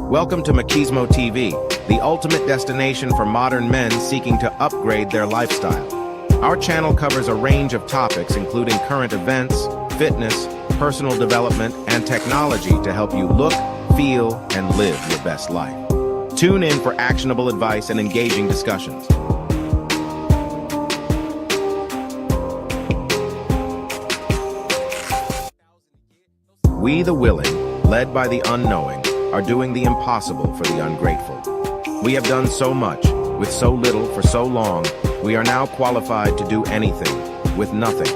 Welcome to Machismo TV, the ultimate destination for modern men seeking to upgrade their lifestyle. Our channel covers a range of topics including current events, fitness, personal development, and technology to help you look, feel, and live your best life. Tune in for actionable advice and engaging discussions. We the willing, led by the unknowing, are doing the impossible for the ungrateful. We have done so much, with so little for so long, we are now qualified to do anything, with nothing.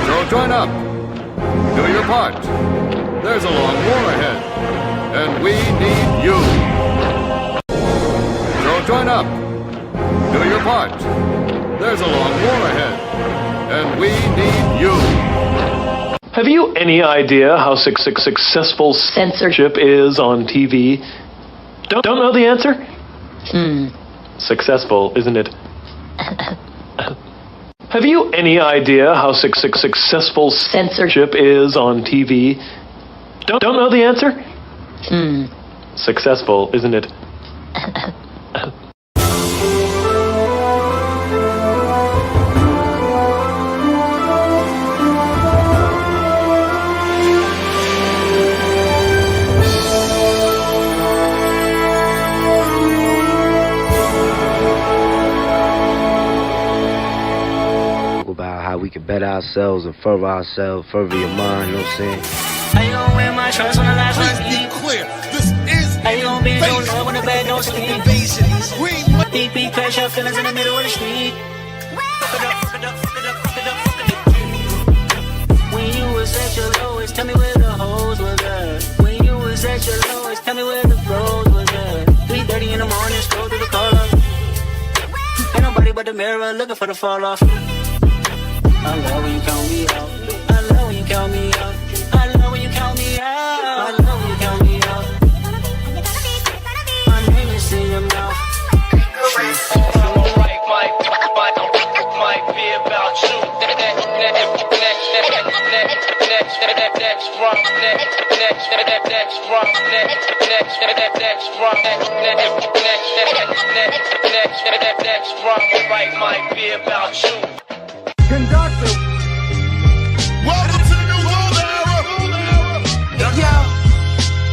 So join up. Do your part. There's a long war ahead, and we need you. So join up. Do your part. There's a long war ahead, and we need you. Have you any idea how successful censorship is on TV? Don't know the answer? Successful, isn't it? Have you any idea how successful censorship is on TV? Don't know the answer? Successful, isn't it? About how we can better ourselves and further ourselves, further your mind, you know what I'm saying? How you gon' wear my trust when the last Let's one be sleep? clear. This is How you gon' be no love when the bed don't sleep? invasion. We Deep pressure, feelings in the middle of the street. When you was at your lowest, tell me where the hoes was at. When you was at your lowest, tell me where the bros was at. 3:30 in the morning, scroll through the color. Ain't nobody but the mirror looking for the fall off. I love when you count me out. I love when you count me out. I love when you count me out. I love when you count me out. My name is in your mouth. Alright, might be about you. Next right might be about you. conductor. Welcome to the new golden era. Yo,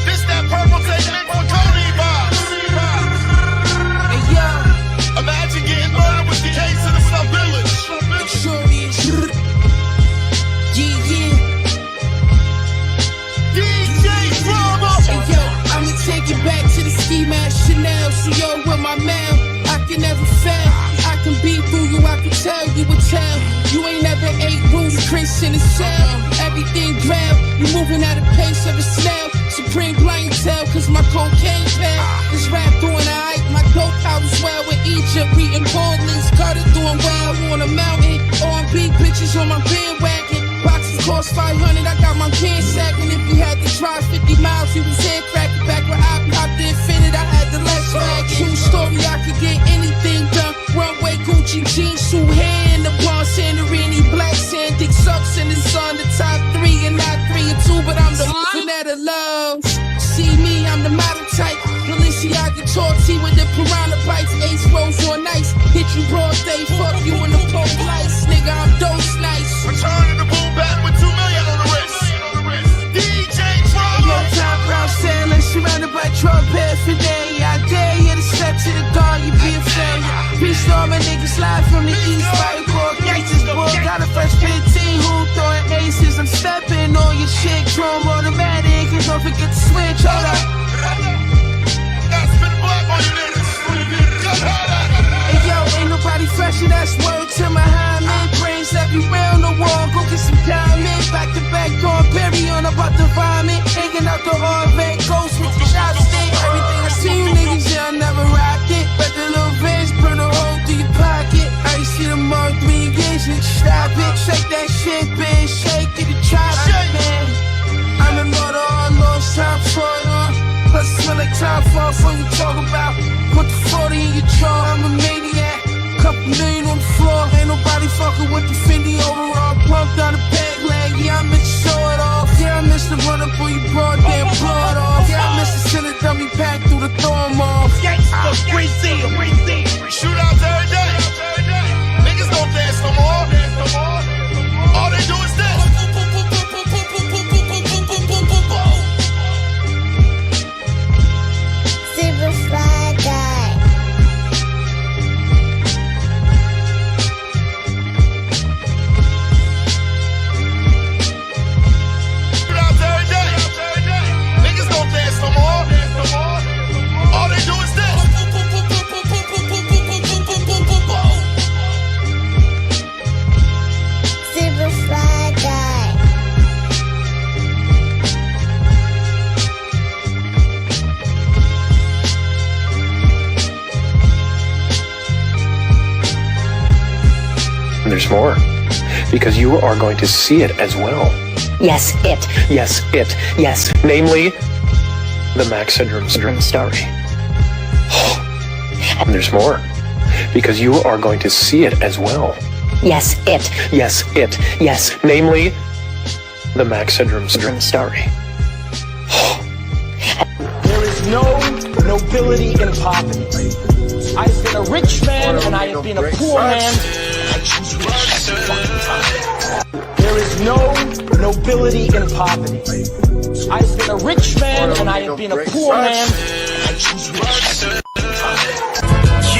this that purple tape mix with Cody box. Hey yo, imagine getting murdered with the case in the South Village. It sure is. Yeah. DJ Drama. Hey yo, I'ma take it back to the ski mask Chanel. So yo, with my mail, I can never fail. I can be through you, I can tell you a tale. You ain't never ate rules, Chris in a cell. Everything grab, you moving at a pace of a snail. Supreme clientele, cause my cocaine pal is wrapped on the hype. My dope house well with Egypt, reading Portland's Carter doing well on a mountain. On big bitches on my bandwagon. Boxes cost 500, I got my pants sagging. If you had to drive 50 miles, you was head cracking. Back when I popped the Infinite, I had the less swag. True story, I could get anything done. Runway Gucci jeans, suit, hair in the blonde Santorini, black sand, dick sucks in the sun. The top 3 and not 3 or 2, but I'm the Vanetta loves. See me, I'm the model type. Balenciaga torty with the piranha bites. Ace rolls on ice. Hit you broad day, fuck you in the pole lights. Nigga, I'm dose nice. Returning the boom back with 2 million on the wrist. DJ Drama. Yo, top round sailing, surrounded by Trump paraphernalia. I dare you to step to the guard, you be a failure. Peace to all my niggas live from the east, Fireball, Gangsters, boy. Got a fresh 15 who throwing aces. I'm stepping on your shit, drum automatic. And don't forget to switch, hold up. Now spin the block on you niggas. Go harder. Hey yo, ain't nobody fresher, that's word to my high man. Brains everywhere on the wall, go get some diamond. Back to back, going Perry on about the vomit. Hanging out the hard red ghost with the chopstick. Everything I see you niggas, yeah, I never rocked it. But the little Vans burn a hole through your pocket. I ain't see the Mark 3 engagement, stop it. Shake that shit, bitch, shake it and chop it, man. I'm immortal, all lost time for it, Plus it's smell like fuck you talk about? Put the 40 in your jaw, I'm a maniac. Couple million on the floor, ain't nobody fucking with the Fendi overall. Pump down the bag lag, yeah, I miss to show it off. Yeah, I miss to run up on you broad, damn blow it off. Yeah, I miss to send a dummy pack through the thorn off. Shootouts every day. Niggas don't dance no more. All they do is this. Super Fly Guy. Shootouts every day. Niggas don't dance no more. All they do is this. Super Fly Guy. And there's more, because you are going to see it as well. Yes, it. Yes, it. Yes. Namely, the Max Syndrome story. And there's more, because you are going to see it as well. Yes, it. Yes, it. Yes. Namely, the Max Syndrome story. There is no nobility in poverty. I've been a rich man and I have been a poor man. There is no nobility in poverty. I've been a rich man and I have been a poor man.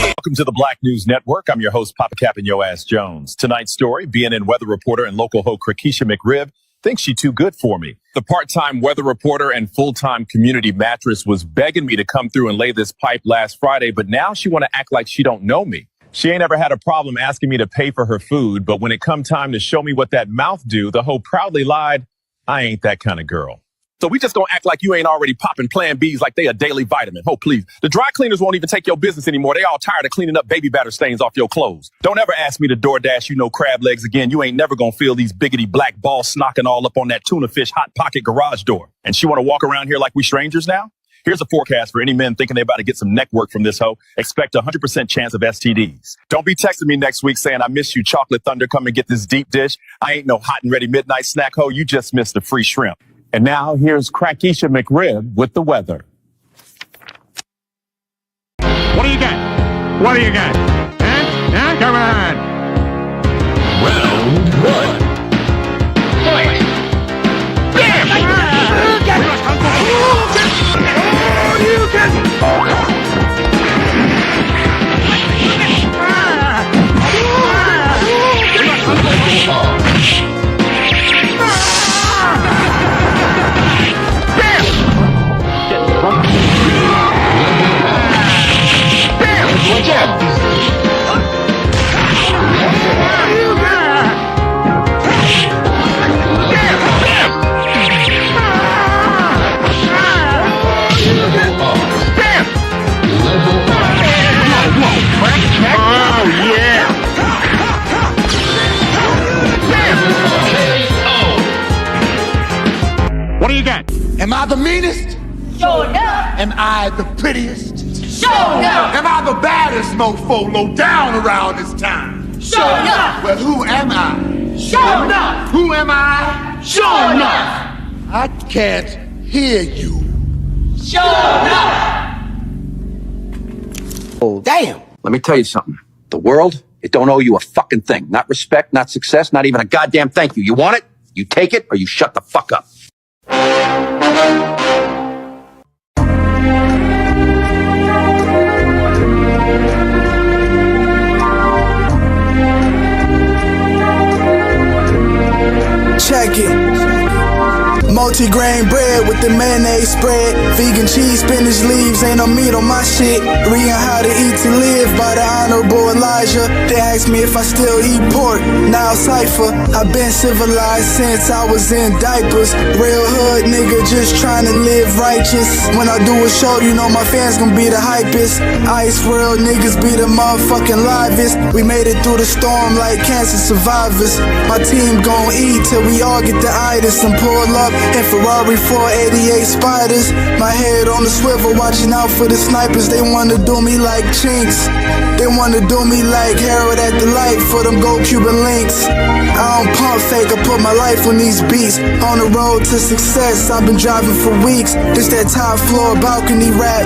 Welcome to the Black News Network. I'm your host, Papa Cap and Yo Ass Jones. Tonight's story, BNN weather reporter and local ho Krakisha McRib thinks she too good for me. The part-time weather reporter and full-time community mattress was begging me to come through and lay this pipe last Friday, but now she want to act like she don't know me. She ain't ever had a problem asking me to pay for her food, but when it come time to show me what that mouth do, the hoe proudly lied, I ain't that kind of girl. So we just gonna act like you ain't already popping Plan Bs like they a daily vitamin. Oh, please. The dry cleaners won't even take your business anymore. They all tired of cleaning up baby batter stains off your clothes. Don't ever ask me to DoorDash you no crab legs again. You ain't never gonna feel these biggity black balls snocking all up on that tuna fish hot pocket garage door. And she wanna walk around here like we strangers now? Here's a forecast for any men thinking they about to get some neck work from this hoe. Expect a 100% chance of STDs. Don't be texting me next week saying, I miss you, Chocolate Thunder. Come and get this deep dish. I ain't no hot and ready midnight snack hoe. You just missed the free shrimp. And now here's Krakisha McRib with the weather. What do you got? What do you got? Huh? Come on. Round one. Fight. What do you got? Am I the meanest? Sure enough. Am I the prettiest? Sure enough. Am I the baddest mofo low down around this time? Sure enough. Well, who am I? Sure enough. Who am I? Sure enough. I can't hear you. Sure enough. Oh, damn. Let me tell you something. The world, it don't owe you a fucking thing. Not respect, not success, not even a goddamn thank you. You want it? You take it, or you shut the fuck up. Check it. Multi-grain bread with the mayonnaise spread. Vegan cheese, spinach leaves, ain't no meat on my shit. Reading How to Eat to Live by the Honorable Elijah. They asked me if I still eat pork. Now cipher. I've been civilized since I was in diapers. Real hood nigga just trying to live righteous. When I do a show, you know my fans gon' be the hypest. Ice real niggas be the motherfucking livest. We made it through the storm like cancer survivors. My team gon' eat till we all get the itis and pull up in Ferrari 488 Spiders. My head on the swivel, watching out for the snipers. They wanna do me like Chinks. They wanna do me like Harold at the light for them gold Cuban links. I don't pump fake, I put my life on these beats. On the road to success, I've been driving for weeks. This that top floor balcony rap.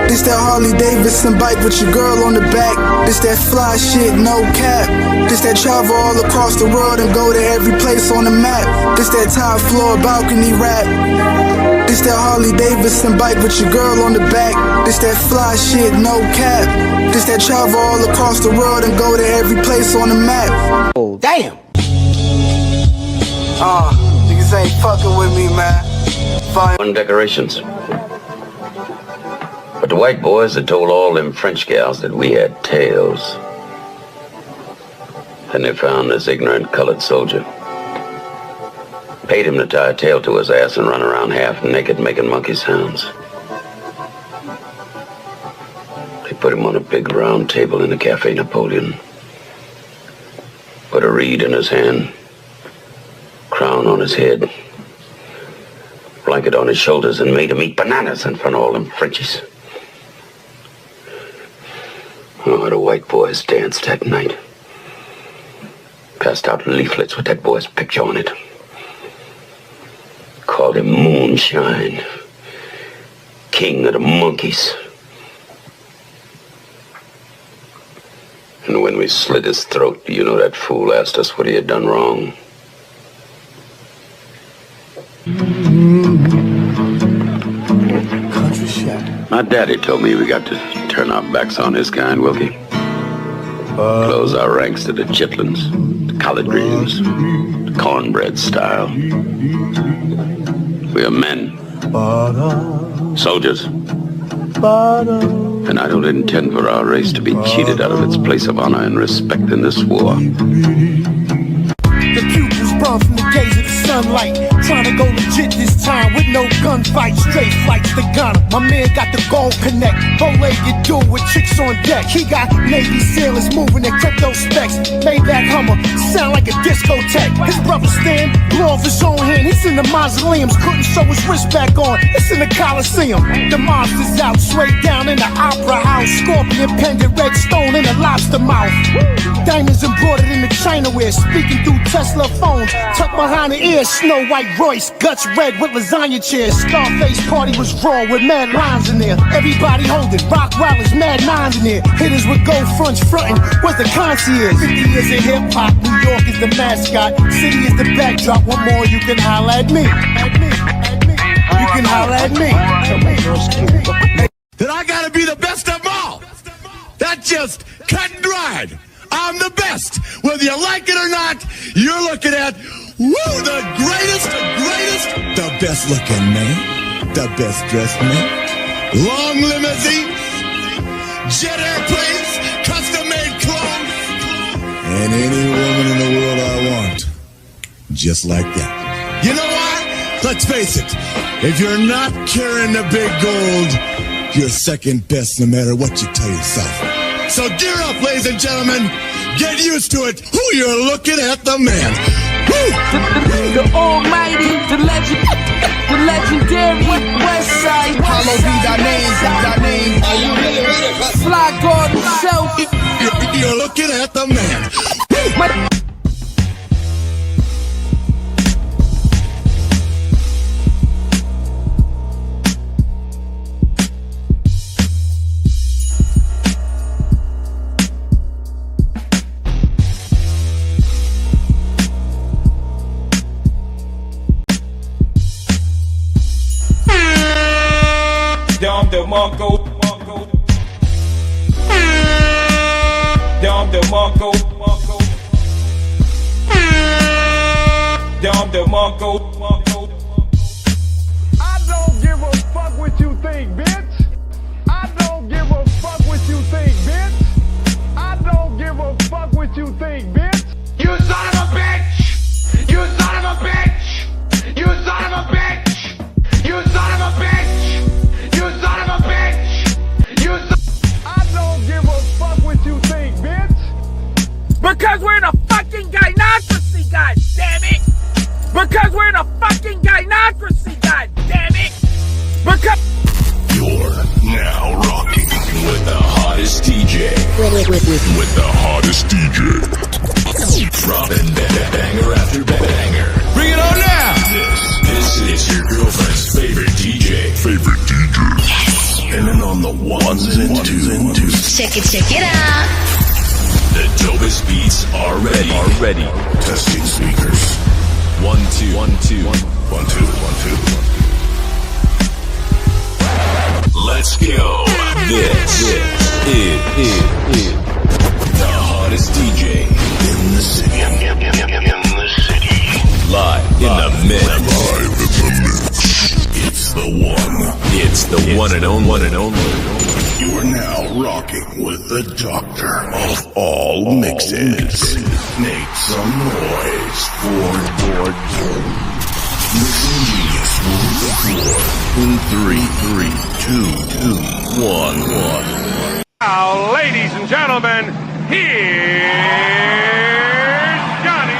This that Harley Davidson bike with your girl on the back. This that fly shit, no cap. This that travel all across the world and go to every place on the map. This that top floor balcony rap. This that Harley Davidson bike with your girl on the back. This that fly shit, no cap. This that travel all across the world and go to every place on the map. Oh, damn. Niggas ain't fucking with me, man. On decorations. But the white boys had told all them French gals that we had tails. Then they found this ignorant colored soldier. Paid him to tie a tail to his ass and run around half naked making monkey sounds. They put him on a big round table in the Cafe Napoleon. Put a reed in his hand, crown on his head, blanket on his shoulders, and made him eat bananas in front of all them Frenchies. Oh, the white boys danced that night. Passed out leaflets with that boy's picture on it. Called him Moonshine, King of the Monkeys. And when we slit his throat, you know that fool asked us what he had done wrong. My daddy told me we got to turn our backs on this kind, Wilkie. Close our ranks to the chitlins, the collard greens, the cornbread style. We are men, soldiers, and I don't intend for our race to be cheated out of its place of honor and respect in this war. The pupils burn from the gaze of the sunlight. Trying to go legit this time with no gunfight. Straight flights to Ghana. My man got the gold connect. Bow-legged dude with chicks on deck. He got Navy sailors moving their crypto specs. Maybach Hummer, sound like a discotheque. His brother Stan blew off his own hand. He's in the mausoleums, couldn't sew his wrist back on. It's in the Coliseum. The monster's out, straight down in the opera house. Scorpion pendant, red stone in a lobster mouth. Diamonds embroidered in the China wear. Speaking through Tesla phones. Tucked behind the ear, Snow White Royce. Guts red with lasagna chairs. Scarface party was raw with mad lines in there. Everybody holding, rock wilders, mad nines in there. Hitters with gold fronts frontin', what's the concierge? 50 years of hip hop, New York is the mascot. City is the backdrop, one more you can holler at me. You can holler at me. That I gotta be the best of them all. That's just cut and dried. I'm the best. Whether you like it or not, you're looking at, the greatest, the best looking man, the best dressed man, long limousines, jet airplanes, custom made clothes, and any woman in the world I want, just like that. You know what? Let's face it, if you're not carrying the big gold, you're second best no matter what you tell yourself. So gear up, ladies and gentlemen. Get used to it. Who you're looking at, the man. The almighty, the legendary West Side. Follow be thy name. Are you really ready? Fly God himself. You're looking at the man. Dom the Mongo. Dom the Mongo. Dom the Mongo. I don't give a fuck what you think, bitch. I don't give a fuck what you think, bitch. I don't give a fuck what you think, bitch. You son of a bitch! You son of a bitch! You son of a bitch! You son of a bitch! You son of a bitch! You son. I don't give a fuck what you think, bitch. Because we're in a fucking gynocracy, goddammit! Because we're in a fucking gynocracy, goddammit! Because you're now rocking with the hottest DJ. With the hottest DJ. Dropping banger after banger. Bring it on now! This is your girlfriend's favorite DJ. Yes. Spinning on the ones and twos. Check it out. The dopest beats are ready. Testing speakers. 1 2 1 2 1 2 1 2. Let's go. This is the hottest DJ in the city. Live in the mix. It's the one. It's the one and only. You are now rocking with the doctor of all mixes. Make some noise for Mixing Genius will hit the floor in 3, 2, 1. Now, ladies and gentlemen, here's Johnny.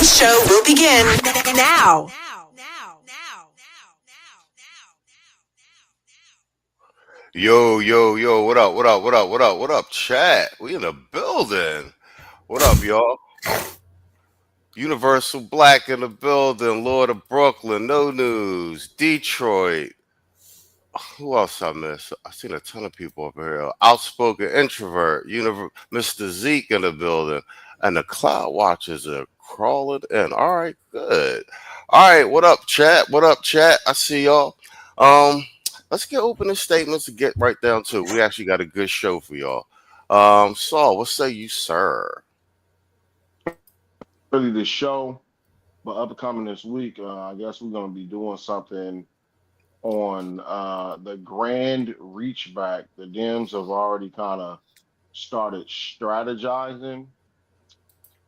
Show will begin now. Yo, what up, chat? We in the building. What up, y'all? Universal Black in the building, Lord of Brooklyn, No News, Detroit. Who else I missed? I seen a ton of people up here. Outspoken Introvert, Mr. Zeke in the building, and the Cloud Watchers are crawling in. All right, good. All right, what up, chat? I see y'all. Let's get opening statements and get right down to it. We actually got a good show for y'all. Saul, what say you, sir? Really, the show, but upcoming this week, I guess we're going to be doing something on the Grand Reach Back. The Dems have already kind of started strategizing,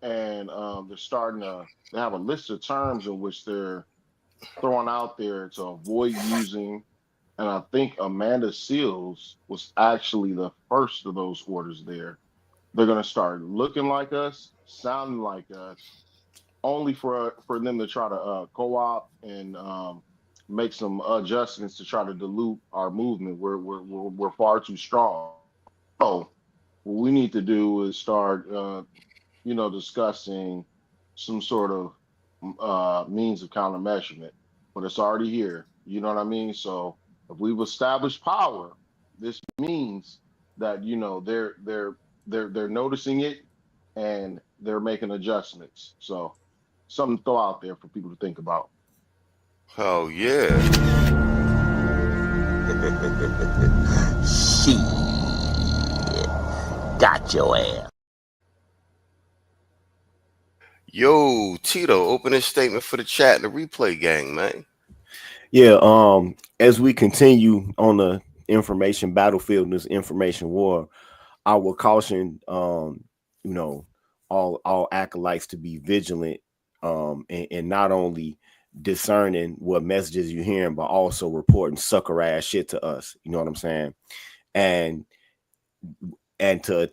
and they're starting to have a list of terms in which they're throwing out there to avoid using. And I think Amanda Seals was actually the first of those orders there. They're going to start looking like us, sounding like us, only for them to try to co-opt and make some adjustments to try to dilute our movement. We're far too strong. So what we need to do is start, discussing some sort of means of countermeasurement. But it's already here. You know what I mean? So if we've established power, this means that they're noticing it and they're making adjustments. So something to throw out there for people to think about. Oh yeah. Shit. Got your ass. Yo, Tito, opening statement for the chat and the replay gang, man. Yeah, as we continue on the information battlefield and this information war, I will caution all acolytes to be vigilant and not only discerning what messages you're hearing, but also reporting sucker ass shit to us. You know what I'm saying? And to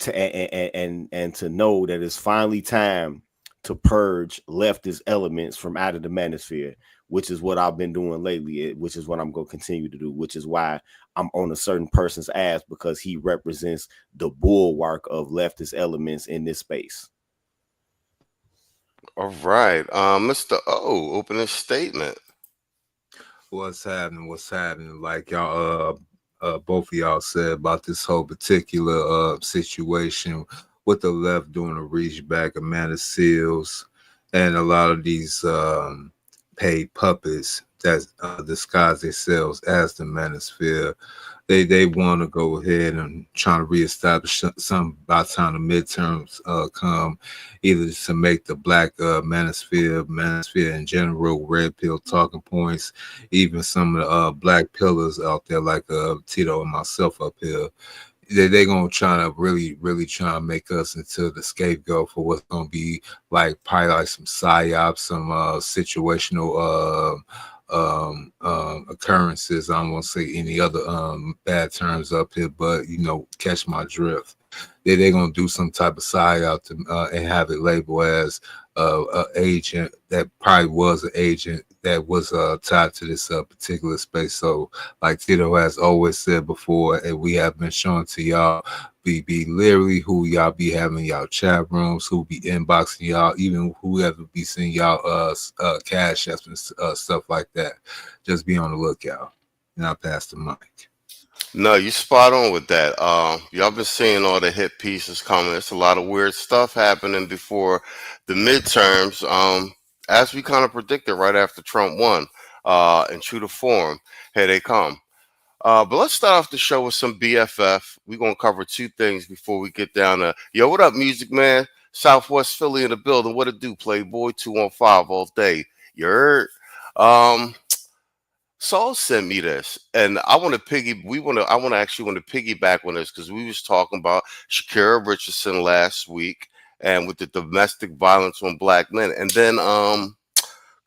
know that it's finally time to purge leftist elements from out of the manosphere, which is what I've been doing lately, which is what I'm going to continue to do, which is why I'm on a certain person's ass, because he represents the bulwark of leftist elements in this space. All right. Mr. O, opening statement. What's happening? Like y'all, both of y'all said about this whole particular situation with the left doing a reach back, Amanda Seals, and a lot of these paid puppets that disguise themselves as the Manosphere, they want to go ahead and try to reestablish some by the time the midterms come, either to make the black manosphere in general, red pill talking points, even some of the black pillars out there like Tito and myself up here. They're gonna try to really try to make us into the scapegoat for what's gonna be like probably like some psyops, some situational occurrences. I don't want to say any other bad terms up here, but you know, catch my drift. They're gonna do some type of psyop to and have it labeled as an agent that probably was an agent that was tied to this particular space. So like Tito has always said before, and we have been showing to y'all, be literally who y'all be having y'all chat rooms, who be inboxing y'all, even whoever be sending y'all cash apps and stuff like that. Just be on the lookout. And I'll pass the mic. No, you spot on with that. Y'all been seeing all the hit pieces coming. There's a lot of weird stuff happening before the midterms. As we kind of predicted right after Trump won, in true to form, here they come. But let's start off the show with some BFF. We're going to cover two things before we get down to, yo, what up, Music Man? Southwest Philly in the building. What it do, Playboy 215 all day. You heard? Saul sent me this, and I want to actually piggyback on this because we was talking about Shakira Richardson last week and with the domestic violence on black men. And then,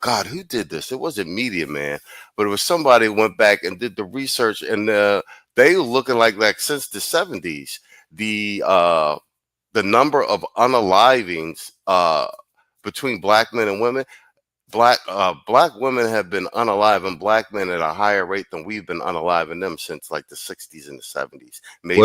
God, who did this? It wasn't Media Man, but it was somebody who went back and did the research, and they were looking like since the 70s, the number of unalivings between black men and women. Black women have been unaliving black men at a higher rate than we've been unaliving them since like the 60s and the 70s. Maybe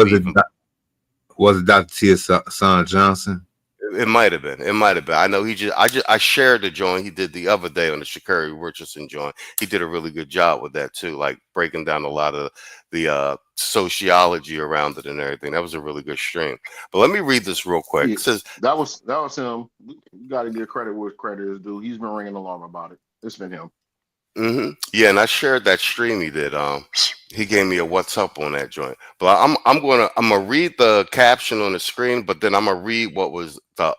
was it Dr. Tia Son Johnson? It might have been. I know I shared the joint he did the other day on the Shakira Richardson joint. He did a really good job with that too, like breaking down a lot of the sociology around it and everything. That was a really good stream. But let me read this real quick. It says that was him. You got to give credit where credit is due. He's been ringing the alarm about it. It's been him. Yeah, and I shared that stream he did. He gave me a what's up on that joint. But I'm gonna read the caption on the screen, but then I'm gonna read what was the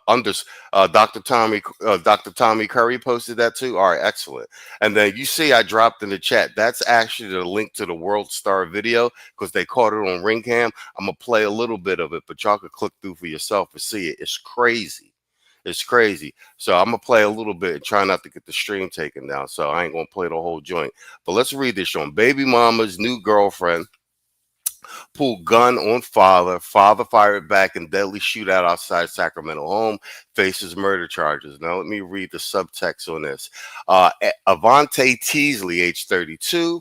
Dr. Tommy Curry posted that too. All right, excellent. And then you see I dropped in the chat. That's actually the link to the World Star video because they caught it on Ring Cam. I'm gonna play a little bit of it, but y'all can click through for yourself and see it. It's crazy. It's crazy. So I'm going to play a little bit and try not to get the stream taken down. So I ain't going to play the whole joint. But let's read this on baby mama's new girlfriend pulled gun on father. Father fired back in deadly shootout outside Sacramento home. Faces murder charges. Now let me read the subtext on this. Avante Teasley, age 32,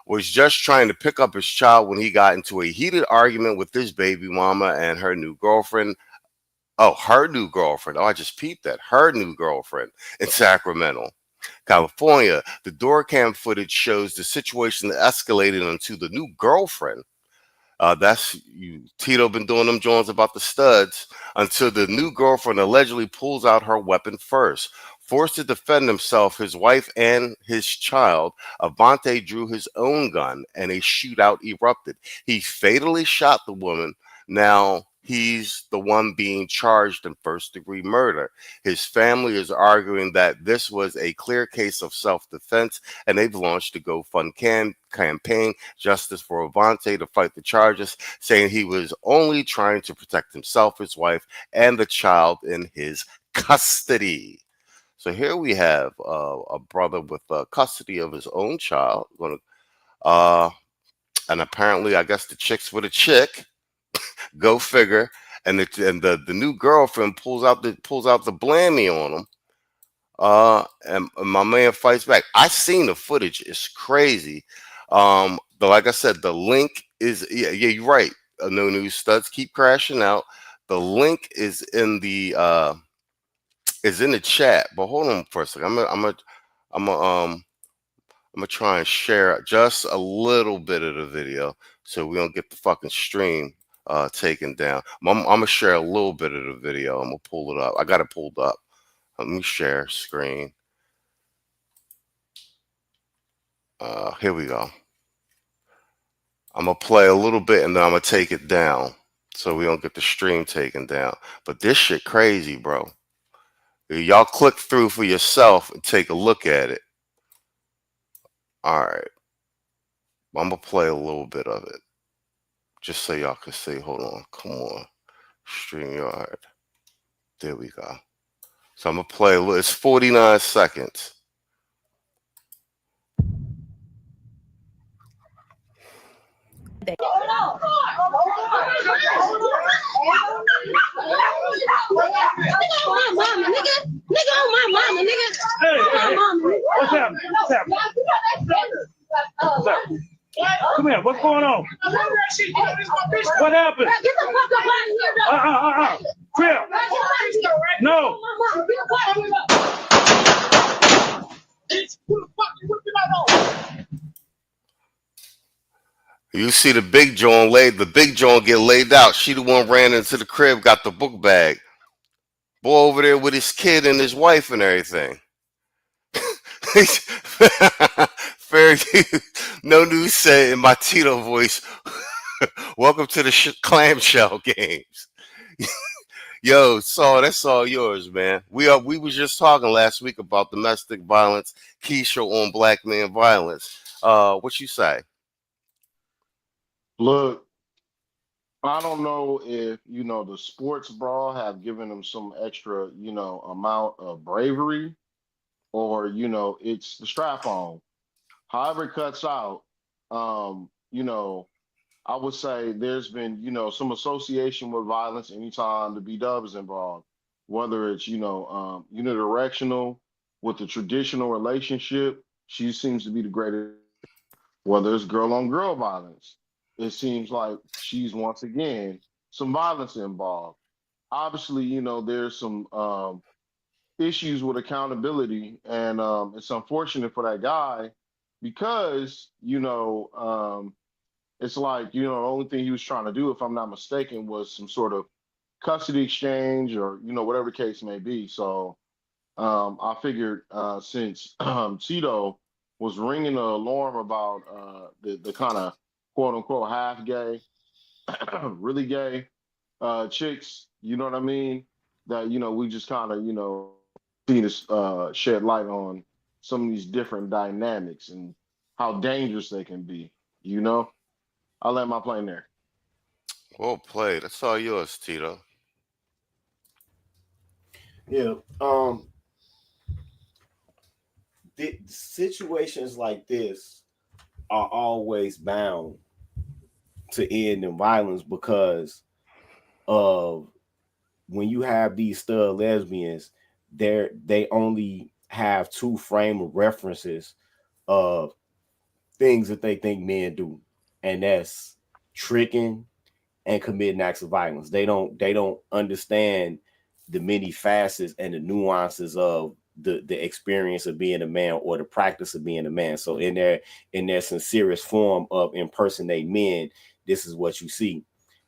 was just trying to pick up his child when he got into a heated argument with his baby mama and her new girlfriend. Oh, her new girlfriend. Oh, I just peeped that. Her new girlfriend in Sacramento, California. The door cam footage shows the situation escalated into the new girlfriend. That's you. Tito been doing them joints about the studs until the new girlfriend allegedly pulls out her weapon first. Forced to defend himself, his wife, and his child, Avante drew his own gun and a shootout erupted. He fatally shot the woman. Now he's the one being charged in first-degree murder. His family is arguing that this was a clear case of self-defense, and they've launched a GoFundMe campaign, Justice for Avante, to fight the charges, saying he was only trying to protect himself, his wife, and the child in his custody. So here we have a brother with custody of his own child. And apparently, I guess the chick's with a chick. Go figure. And the new girlfriend pulls out the blammy on him. And my man fights back. I seen the footage. It's crazy. But like I said, the link is yeah, you're right. No news studs keep crashing out. The link is in the chat. But hold on for a second. I'm gonna try and share just a little bit of the video so we don't get the fucking stream taken down. I'm gonna share a little bit of the video. I'm gonna pull it up. I got it pulled up. Let me share screen. Here we go. I'm going to play a little bit and then I'm going to take it down so we don't get the stream taken down. But this shit crazy, bro. Y'all click through for yourself and take a look at it. All right. I'm going to play a little bit of it just so y'all can see. Hold on. Come on. StreamYard. There we go. So I'm going to play a little. It's 49 seconds. Nigga, on my mama, nigga. Hey, what's happening? What's happening? What's happening? Come here. What's going on? What happened? Crip. No. You see the big John get laid out. She the one ran into the crib, got the book bag. Boy over there with his kid and his wife and everything. Fair No News said in my Tito voice, welcome to the clamshell games. Yo, Saul, that's all yours, man. We was just talking last week about domestic violence, Keisha on black man violence. What you say? Look, I don't know if, the sports bra have given them some extra, amount of bravery or, it's the strap on. However it cuts out, I would say there's been, some association with violence anytime the B-Dub is involved, whether it's, unidirectional with the traditional relationship, she seems to be the greatest, whether it's girl-on-girl violence. It seems like she's once again some violence involved. Obviously, there's some issues with accountability, and it's unfortunate for that guy because it's like the only thing he was trying to do, if I'm not mistaken, was some sort of custody exchange or whatever the case may be. So I figured since Tito was ringing the alarm about the kind of quote unquote half gay, really gay chicks, you know what I mean? That, we just kind of, seen this shed light on some of these different dynamics and how dangerous they can be, I'll let my plane there. Well played. That's all yours, Tito. Yeah. The situations like this are always bound to end in violence because of when you have these stud lesbians, they only have two frame of references of things that they think men do, and that's tricking and committing acts of violence. They don't understand the many facets and the nuances of the experience of being a man or the practice of being a man. So in their sincerest form of impersonating men, this is what you see.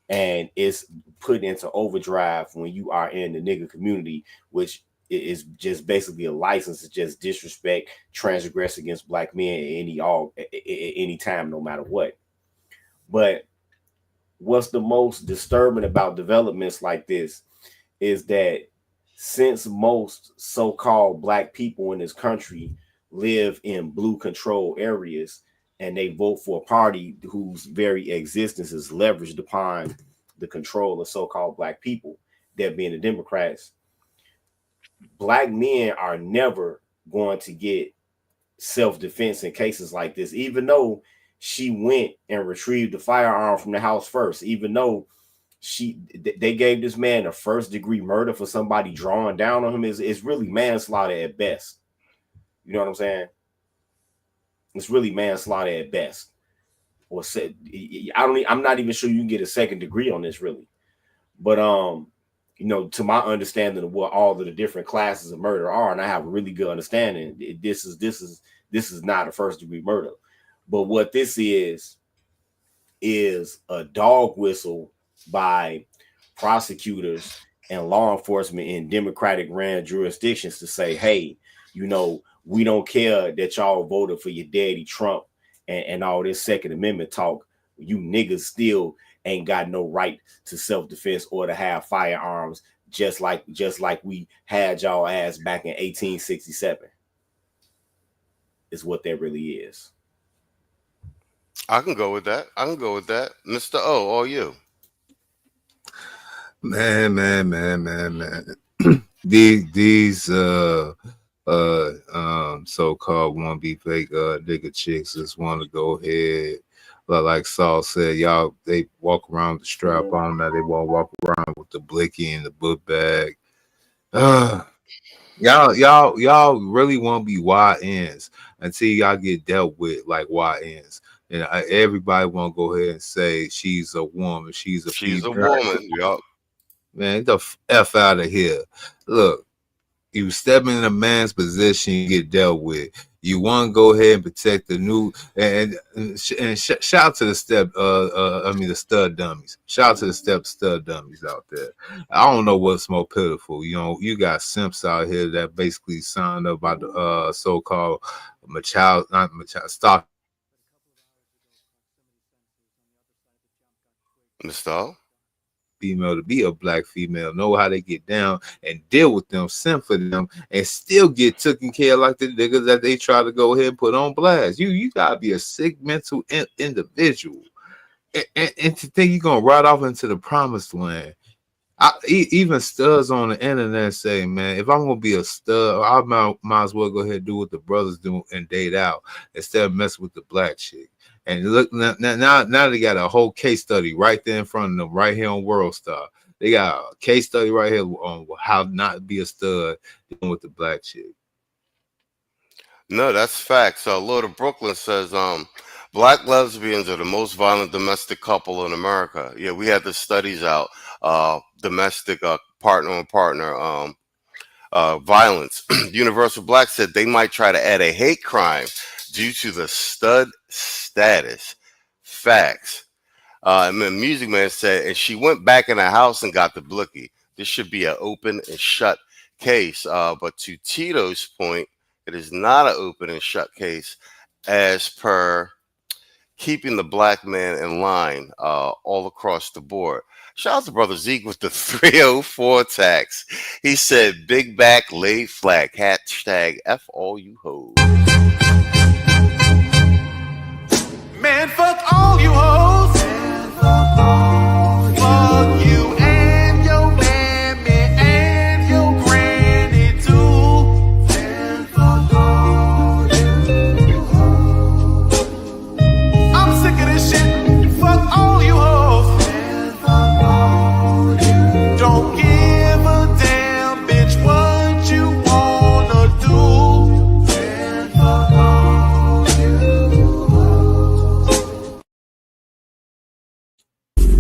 And it's put into overdrive when you are in the nigga community, which is just basically a license to just disrespect, transgress against black men at any time, no matter what. But what's the most disturbing about developments like this is that since most so-called black people in this country live in blue control areas and they vote for a party whose very existence is leveraged upon the control of so-called black people, that being the Democrats, black men are never going to get self-defense in cases like this, even though she went and retrieved the firearm from the house first, even though they gave this man a first-degree murder for somebody drawing down on him. Is really manslaughter at best. You know what I'm saying? It's really manslaughter at best. Or said, I'm not even sure you can get a second degree on this, really. But to my understanding of what all of the different classes of murder are, and I have a really good understanding, this is not a first-degree murder. But what this is a dog whistle by prosecutors and law enforcement in Democratic ran jurisdictions to say, hey, you know, we don't care that y'all voted for your daddy Trump and all this Second Amendment talk. You niggas still ain't got no right to self-defense or to have firearms, just like we had y'all ass back in 1867. Is what that really is. I can go with that. Mr. O, all you. Man. These so-called wannabe fake nigga chicks just want to go ahead. But like Saul said, y'all, they walk around with the strap on. Now they won't walk around with the blicky and the book bag. Y'all really want to be YNs until y'all get dealt with like YNs. And everybody want to go ahead and say she's a woman. She's a woman. Yup. Man, get the F out of here. Look, you step in a man's position, you get dealt with. You want to go ahead and protect the new and shout out to the the stud dummies. Shout out to the stud dummies out there. I don't know what's more pitiful. You know, you got simps out here that basically signed up by the so-called stock. Mr. Female to be a black female, know how they get down and deal with them, send for them, and still get taken care of like the niggas that they try to go ahead and put on blast. You gotta be a sick mental individual, and to think you're gonna ride off into the promised land. Even studs on the internet say, man, if I'm gonna be a stud, I might as well go ahead and do what the brothers do and date out instead of messing with the black chick. And look, now they got a whole case study right there in front of them, right here on World Star. They got a case study right here on how not to be a stud dealing with the black chick. No, that's facts. Lord of Brooklyn says, black lesbians are the most violent domestic couple in America. Yeah, we had the studies out. Domestic partner on partner violence. Universal Black said they might try to add a hate crime due to the stud status. Facts. And then Music Man said, and she went back in the house and got the blicky. This should be an open and shut case. But to Tito's point, it is not an open and shut case as per keeping the black man in line all across the board. Shout out to Brother Zeke with the 304 tax. He said, big back, laid flag, hashtag F all you hoes. Man, fuck all you hoes. Fuck you and your mammy and your granny too. Man, fuck all you hoes. I'm sick of this shit. Fuck all you hoes. Man, fuck all you. Don't give a damn, bitch, what you wanna do. Man, fuck all you hoes.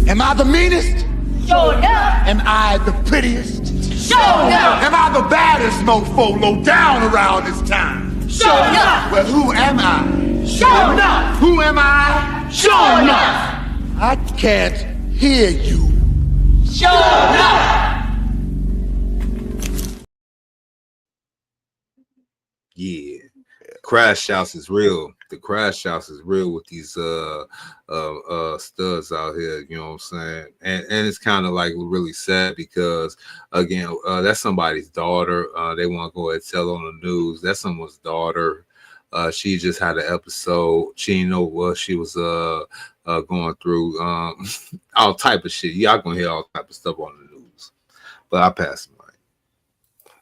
Am I the meanest? Sure enough. Am I the prettiest? Sure enough. Am I the baddest mofo low down around this town? Sure enough. Well, who am I? Sure enough. Who am I? Sure enough. I can't hear you. Sure enough. Yeah, crash shouts is real. The crash shouts is real with these studs out here. You know what I'm saying? And it's kind of like really sad because again, that's somebody's daughter. They want to go ahead and tell on the news. That's someone's daughter. She just had an episode. She didn't know what she was going through. All type of shit. Y'all gonna hear all type of stuff on the news. But I pass the mic.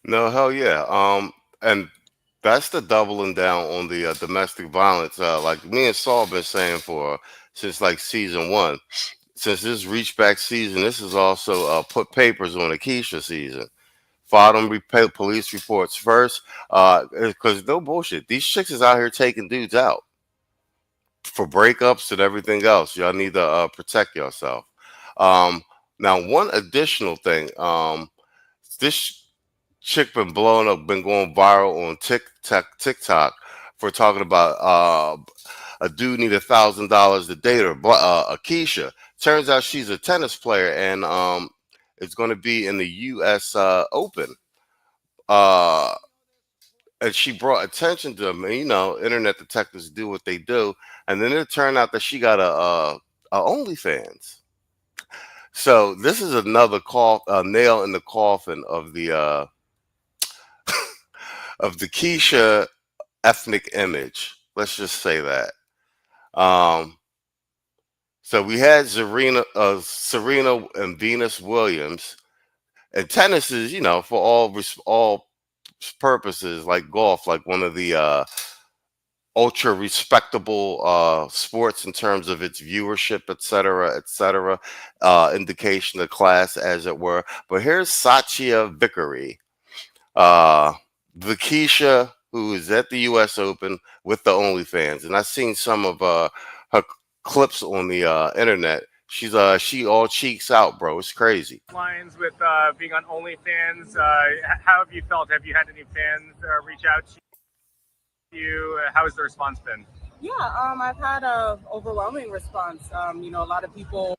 No, hell yeah. And that's the doubling down on the domestic violence. Like me and Saul been saying since like season 1. Since this reach back season, this is also put papers on the Keisha season. File them police reports first. Because no bullshit. These chicks is out here taking dudes out for breakups and everything else. Y'all need to protect yourself. Now, one additional thing. This chick been blowing up, been going viral on TikTok for talking about a dude need $1,000 to date her. Akeisha. Turns out she's a tennis player, and is going to be in the U.S. Open. And she brought attention to them. And, you know, internet detectives do what they do. And then it turned out that she got a OnlyFans. So this is another nail in the coffin of the of the Keisha ethnic image. Let's just say that. So we had Serena and Venus Williams, and tennis is, you know, for all purposes, like golf, like one of the ultra respectable sports in terms of its viewership, et cetera, indication of class, as it were. But here's Satya Vickery, the Keisha, who is at the U.S. Open with the OnlyFans, and I've seen some of her clips on the internet. She all cheeks out, bro. It's crazy. Lines with being on OnlyFans. How have you felt? Have you had any fans reach out to you? How has the response been? Yeah, I've had a overwhelming response. You know, a lot of people,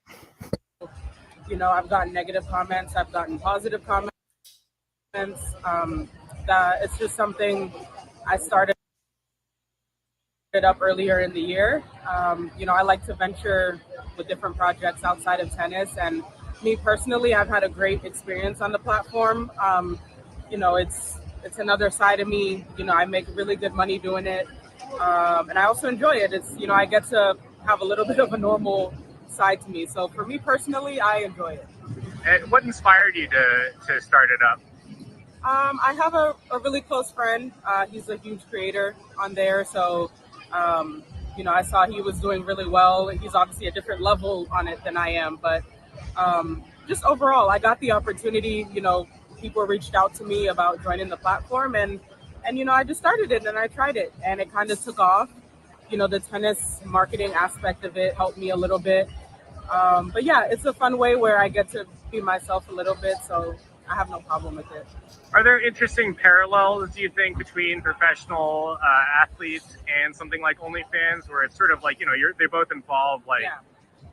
you know, I've gotten negative comments, I've gotten positive comments. That it's just something I started up earlier in the year. You know, I like to venture with different projects outside of tennis, and me personally, I've had a great experience on the platform. You know, it's another side of me. You know, I make really good money doing it, and I also enjoy it. It's, you know, I get to have a little bit of a normal side to me. So for me personally, I enjoy it. And what inspired you to start it up? I have a really close friend. He's a huge creator on there, so you know, I saw he was doing really well. He's obviously a different level on it than I am, but just overall, I got the opportunity. You know, people reached out to me about joining the platform, and you know, I just started it and I tried it, and it kind of took off. You know, the tennis marketing aspect of it helped me a little bit, but yeah, it's a fun way where I get to be myself a little bit, so I have no problem with it. Are there interesting parallels, do you think, between professional athletes and something like OnlyFans, where it's sort of like, you know, they both involve like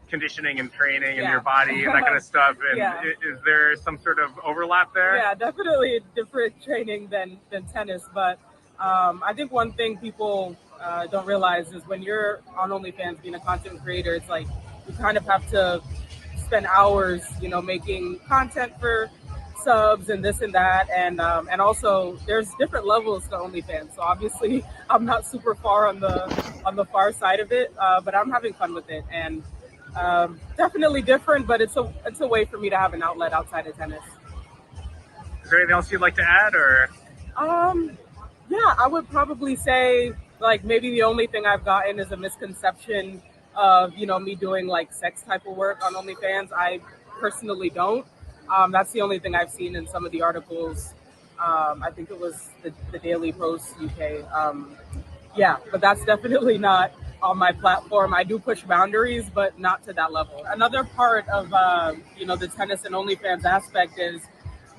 conditioning and training and your body and that kind of stuff? And is there some sort of overlap there? Yeah, definitely different training than tennis. But I think one thing people don't realize is when you're on OnlyFans being a content creator, it's like you kind of have to spend hours, you know, making content for subs and this and that, and also there's different levels to OnlyFans. So obviously I'm not super far on the far side of it, but I'm having fun with it, and definitely different, but it's a way for me to have an outlet outside of tennis. Is there anything else you'd like to add, or? Yeah, I would probably say like maybe the only thing I've gotten is a misconception of, you know, me doing like sex type of work on OnlyFans. I personally don't. That's the only thing I've seen in some of the articles. I think it was the Daily Post UK. Yeah, but that's definitely not on my platform. I do push boundaries, but not to that level. Another part of you know, the tennis and OnlyFans aspect is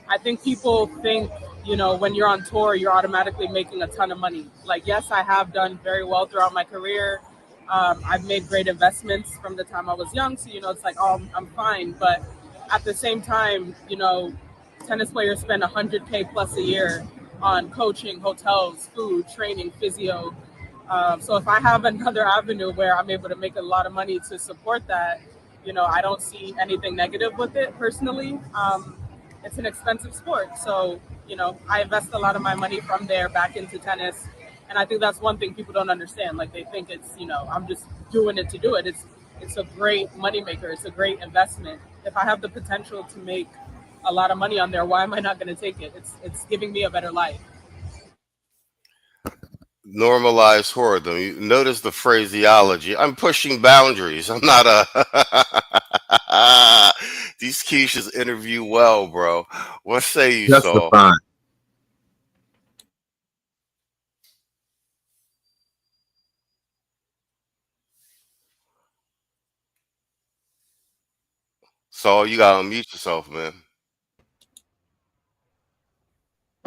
I think people think, you know, when you're on tour, you're automatically making a ton of money. Like, yes, I have done very well throughout my career. I've made great investments from the time I was young, so, you know, it's like, oh, I'm fine. But at the same time, you know, tennis players spend $100K plus a year on coaching, hotels, food, training, physio. So if I have another avenue where I'm able to make a lot of money to support that, you know, I don't see anything negative with it personally. It's an expensive sport. So, you know, I invest a lot of my money from there back into tennis. And I think that's one thing people don't understand. Like, they think it's, you know, I'm just doing it to do it. It's a great moneymaker. It's a great investment. If I have the potential to make a lot of money on there, why am I not going to take it? It's giving me a better life. Normalize whoredom. You notice the phraseology. I'm pushing boundaries. I'm not these Keishas interview well, bro. What say you, Saul? Saul, you gotta unmute yourself, man.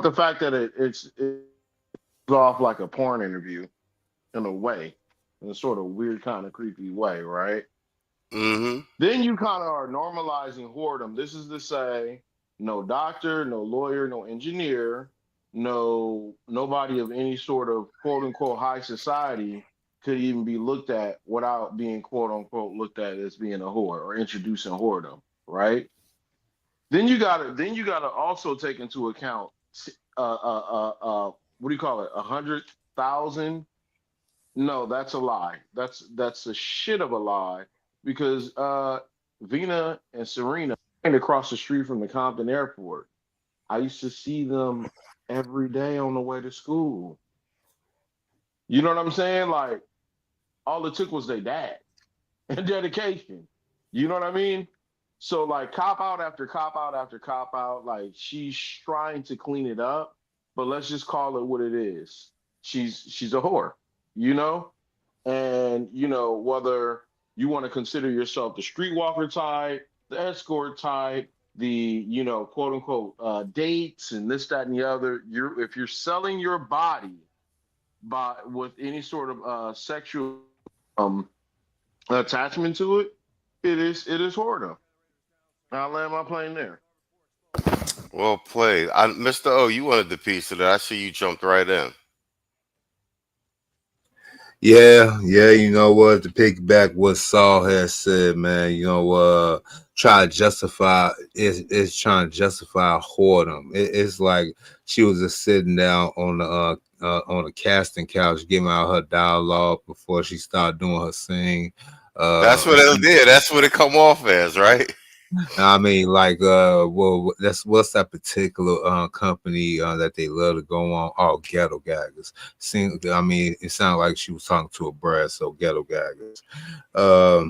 The fact that it's off like a porn interview in a way, in a sort of weird kind of creepy way, right? Mm-hmm. Then you kind of are normalizing whoredom. This is to say, no doctor, no lawyer, no engineer, nobody of any sort of quote unquote high society could even be looked at without being quote unquote looked at as being a whore or introducing whoredom, right? Then you gotta also take into account what do you call it? 100,000? No, that's a lie. That's a shit of a lie because Vina and Serena and across the street from the Compton airport. I used to see them every day on the way to school. You know what I'm saying? Like all it took was their dad and dedication. You know what I mean? So like cop out after cop out after cop out, like she's trying to clean it up, but let's just call it what it is. She's a whore, you know? And you know, whether you want to consider yourself the streetwalker type, the escort type, the quote unquote dates and this, that, and the other, if you're selling your body with any sort of sexual attachment to it, it is whoredom. I'll land my plane there. Well played. Mr. O, you wanted the piece of that. I see you jumped right in. Yeah, you know what? To piggyback what Saul has said, man, try to justify it's trying to justify whoredom. It's like she was just sitting down on the casting couch, giving out her dialogue before she started doing her sing. That's what it did. That's what it come off as, right? I mean, like, well, what's that particular company that they love to go on? Oh, Ghetto Gaggers. It sounded like she was talking to a bride, so Ghetto Gaggers. A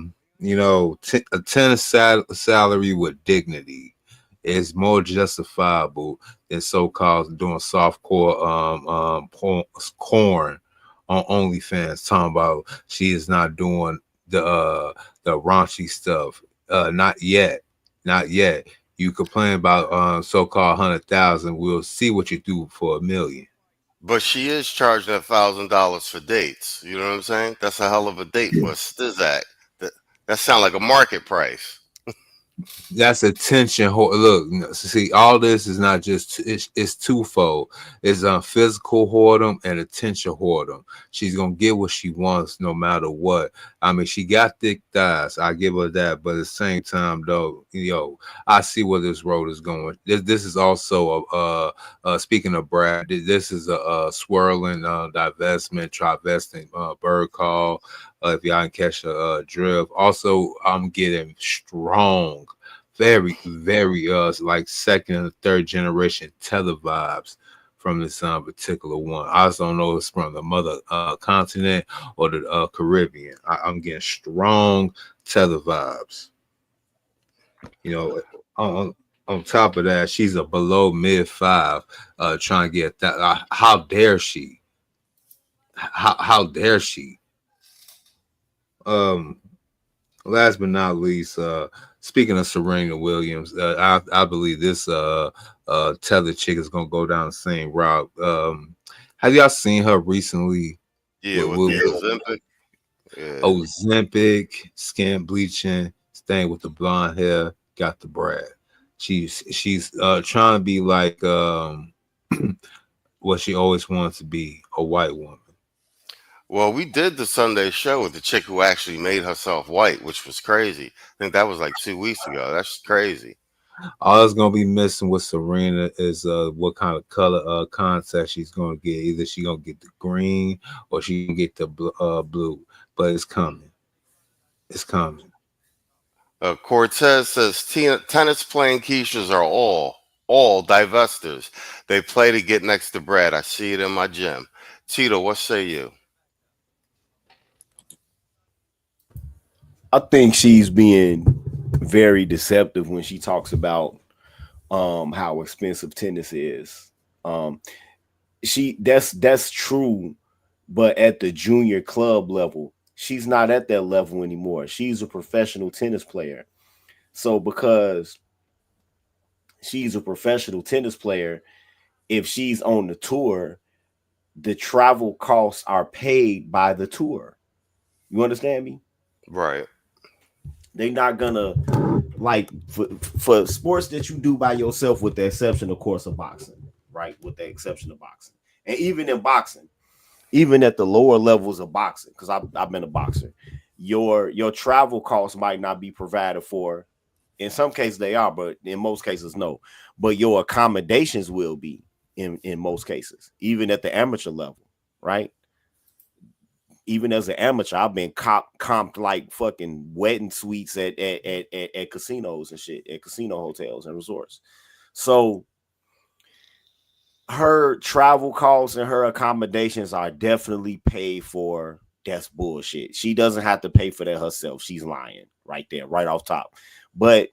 tennis salary with dignity is more justifiable than so-called doing softcore corn on OnlyFans. Talking about she is not doing the raunchy stuff. Not yet. You complain about so-called 100,000. We'll see what you do for $1 million. But she is charging $1,000 for dates. You know what I'm saying? That's a hell of a date for a Stizak. That sounds like a market price. That's attention. Look, see, all this is not just it's twofold. It's physical whoredom and attention whoredom. She's gonna get what she wants no matter what. I mean, she got thick thighs. I give her that, but at the same time, though, I see where this road is going. This is also speaking of Brad. This is a swirling divestment, travesting bird call. If y'all can catch a drift. Also, I'm getting strong, very, very like second and third generation Tether vibes from this particular one. I also don't know if it's from the mother continent or the Caribbean. I'm getting strong Tether vibes. On top of that, she's a below mid-5 trying to get that. How dare she? How dare she? Last but not least, speaking of Serena Williams, I believe this Tether chick is gonna go down the same route. Have y'all seen her recently? Yeah, with the Ozempic. Yeah. Ozempic, skin bleaching, staying with the blonde hair, got the Brad. She's trying to be like what she always wanted to be, a white woman. Well, we did the Sunday show with the chick who actually made herself white, which was crazy. I think that was like 2 weeks ago. That's crazy. All that's gonna be missing with Serena is what kind of color contact she's gonna get. Either she's gonna get the green or she can get the blue. But it's coming. It's coming. Cortez says tennis playing Keishas are all divestors. They play to get next to Brad. I see it in my gym. Tito, what say you? I think she's being very deceptive when she talks about how expensive tennis is. That's true, but at the junior club level, she's not at that level anymore. She's a professional tennis player. So because she's a professional tennis player, if she's on the tour, the travel costs are paid by the tour. You understand me? Right. They're not gonna like for sports that you do by yourself, with the exception, of course, of boxing, right? With the exception of boxing, and even in boxing, even at the lower levels of boxing, because I've been a boxer, your travel costs might not be provided for. In some cases they are, but in most cases no. But your accommodations will be in most cases, even at the amateur level, right? Even as an amateur, I've been comped like fucking wedding suites at casinos and shit, at casino hotels and resorts. So her travel costs and her accommodations are definitely paid for. That's bullshit. She doesn't have to pay for that herself. She's lying right there, right off top. But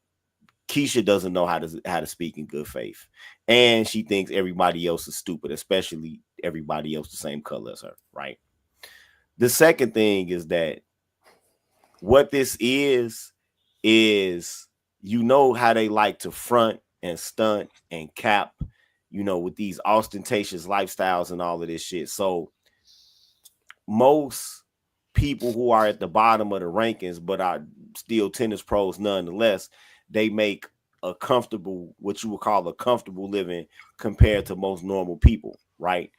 Keisha doesn't know how to speak in good faith, and she thinks everybody else is stupid, especially everybody else the same color as her, right? The second thing is that what this is you know how they like to front and stunt and cap, you know, with these ostentatious lifestyles and all of this shit. So most people who are at the bottom of the rankings but are still tennis pros nonetheless, they make a comfortable, what you would call a comfortable living compared to most normal people, right?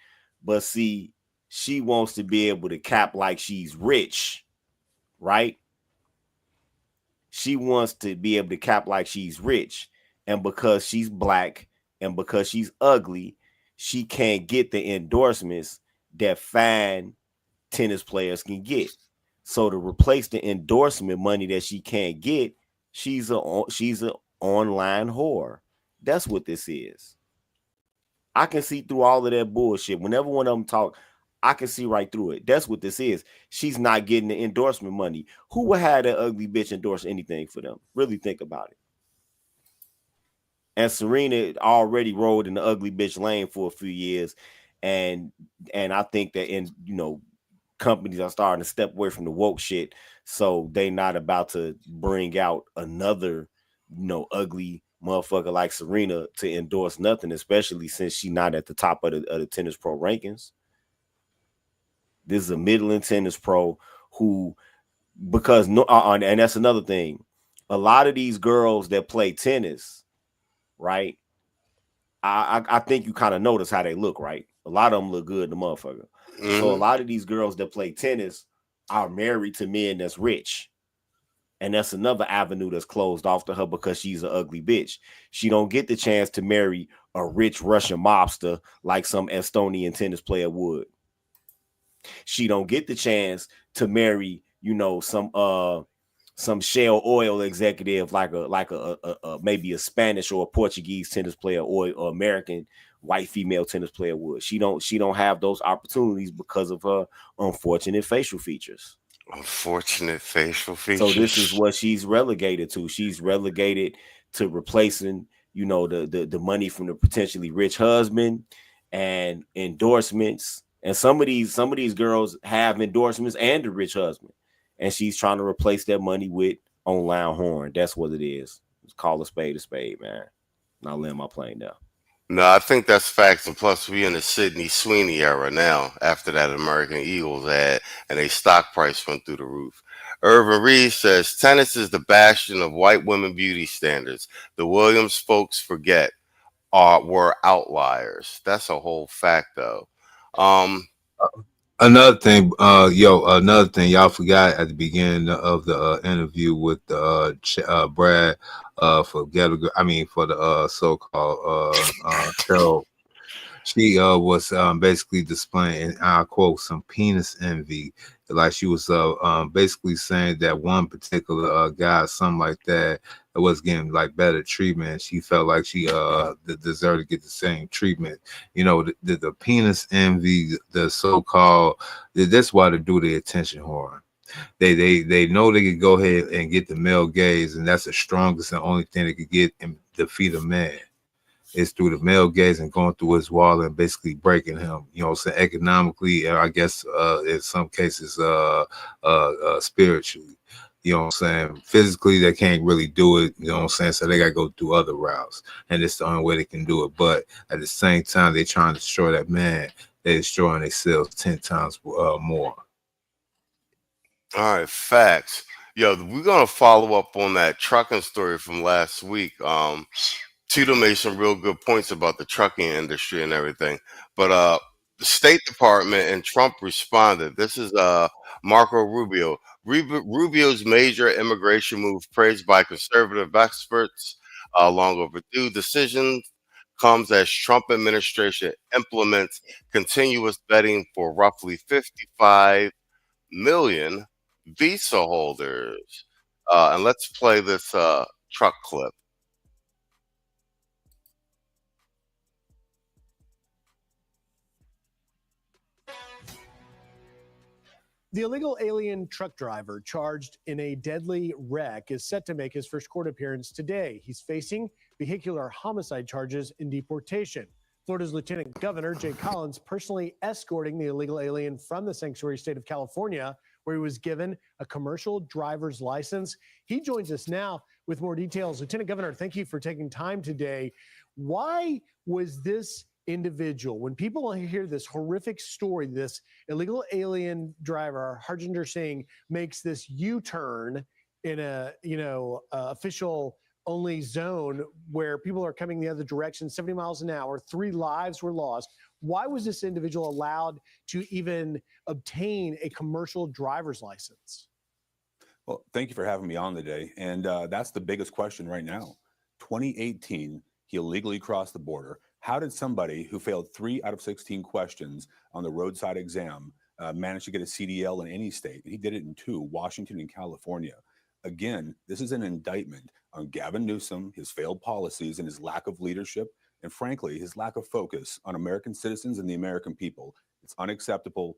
But see, she wants to be able to cap like she's rich, right? She wants to be able to cap like she's rich. And because she's black and because she's ugly, she can't get the endorsements that fine tennis players can get. So to replace the endorsement money that she can't get, she's an online whore. That's what this is. I can see through all of that bullshit. Whenever one of them talk, I can see right through it. That's what this is. She's not getting the endorsement money. Who would have that ugly bitch endorse anything for them? Really think about it. And Serena already rode in the ugly bitch lane for a few years. And I think that companies are starting to step away from the woke shit. So they not about to bring out another, ugly motherfucker like Serena to endorse nothing, especially since she's not at the top of the tennis pro rankings. This is a middling tennis pro who, and that's another thing. A lot of these girls that play tennis, right? I think you kind of notice how they look, right? A lot of them look good, the motherfucker. Mm-hmm. So a lot of these girls that play tennis are married to men that's rich. And that's another avenue that's closed off to her because she's an ugly bitch. She don't get the chance to marry a rich Russian mobster like some Estonian tennis player would. She don't get the chance to marry, some Shell Oil executive like a maybe a Spanish or a Portuguese tennis player or American white female tennis player would. She don't have those opportunities because of her unfortunate facial features. Unfortunate facial features. So this is what she's relegated to. She's relegated to replacing, the money from the potentially rich husband and endorsements. And some of these girls have endorsements and a rich husband. And she's trying to replace that money with online horn. That's what it is. Let's call a spade, man. And I'll land my plane down. No, I think that's facts. And plus, we in the Sydney Sweeney era now after that American Eagles ad, and a stock price went through the roof. Irvin Reed says, tennis is the bastion of white women beauty standards. The Williams folks forget were outliers. That's a whole fact, though. Another thing, y'all forgot at the beginning of the interview with Brad for the so-called Carol. She was basically displaying, and I quote, some penis envy. Like she was basically saying that one particular guy, something like that, was getting like better treatment. She felt like she deserved to get the same treatment. The penis envy, the so-called, that's why they do the attention whore. They know they could go ahead and get the male gaze, and that's the strongest and only thing they could get and defeat a man. It's through the male gaze and going through his wall and basically breaking him, economically, and I guess in some cases spiritually. You know what I'm saying? Physically, they can't really do it. You know what I'm saying? So they got to go through other routes. And it's the only way they can do it. But at the same time, they're trying to destroy that man. They're destroying themselves 10 times more. All right, facts. Yo, we're gonna follow up on that trucking story from last week. Tito made some real good points about the trucking industry and everything. But the State Department and Trump responded. This is Marco Rubio. Rubio's major immigration move, praised by conservative experts, long overdue decision, comes as Trump administration implements continuous vetting for roughly 55 million visa holders. And let's play this truck clip. The illegal alien truck driver charged in a deadly wreck is set to make his first court appearance today. He's facing vehicular homicide charges and deportation. Florida's Lieutenant Governor Jay Collins personally escorting the illegal alien from the sanctuary state of California, where he was given a commercial driver's license. He joins us now with more details. Lieutenant Governor, thank you for taking time today. Why was this individual, when people hear this horrific story, this illegal alien driver, Harjinder Singh, makes this U-turn in a, official only zone where people are coming the other direction, 70 miles an hour, 3 lives were lost. Why was this individual allowed to even obtain a commercial driver's license? Well, thank you for having me on today. And that's the biggest question right now. 2018, he illegally crossed the border. How did somebody who failed 3 out of 16 questions on the roadside exam manage to get a CDL in any state? And he did it in 2, Washington and California. Again, this is an indictment on Gavin Newsom, his failed policies, and his lack of leadership, and frankly, his lack of focus on American citizens and the American people. It's unacceptable.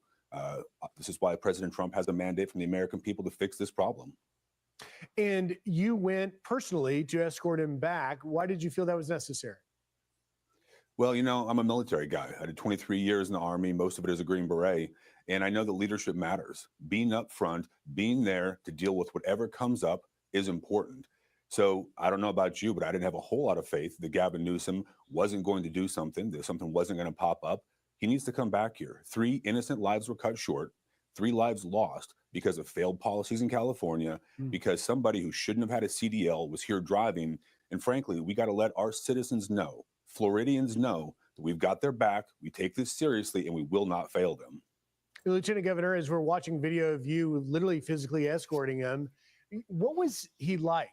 This is why President Trump has a mandate from the American people to fix this problem. And you went personally to escort him back. Why did you feel that was necessary? Well, I'm a military guy. I did 23 years in the Army, most of it as a Green Beret, and I know that leadership matters. Being up front, being there to deal with whatever comes up is important. So I don't know about you, but I didn't have a whole lot of faith that Gavin Newsom wasn't going to do something, that something wasn't going to pop up. He needs to come back here. 3 innocent lives were cut short, 3 lives lost because of failed policies in California, because somebody who shouldn't have had a CDL was here driving. And frankly, we got to let our citizens know, Floridians know, that we've got their back, we take this seriously, and we will not fail them. Lieutenant Governor, as we're watching video of you literally physically escorting him, what was he like?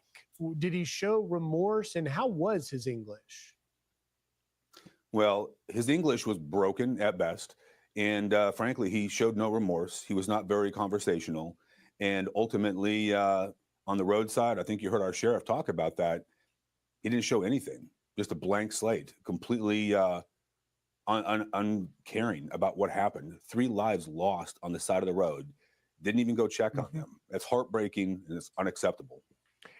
Did he show remorse, and how was his English? Well, his English was broken at best. And frankly, he showed no remorse. He was not very conversational. And ultimately, on the roadside, I think you heard our sheriff talk about that. He didn't show anything, just a blank slate, completely uncaring about what happened. 3 lives lost on the side of the road. Didn't even go check on him. That's heartbreaking, and it's unacceptable.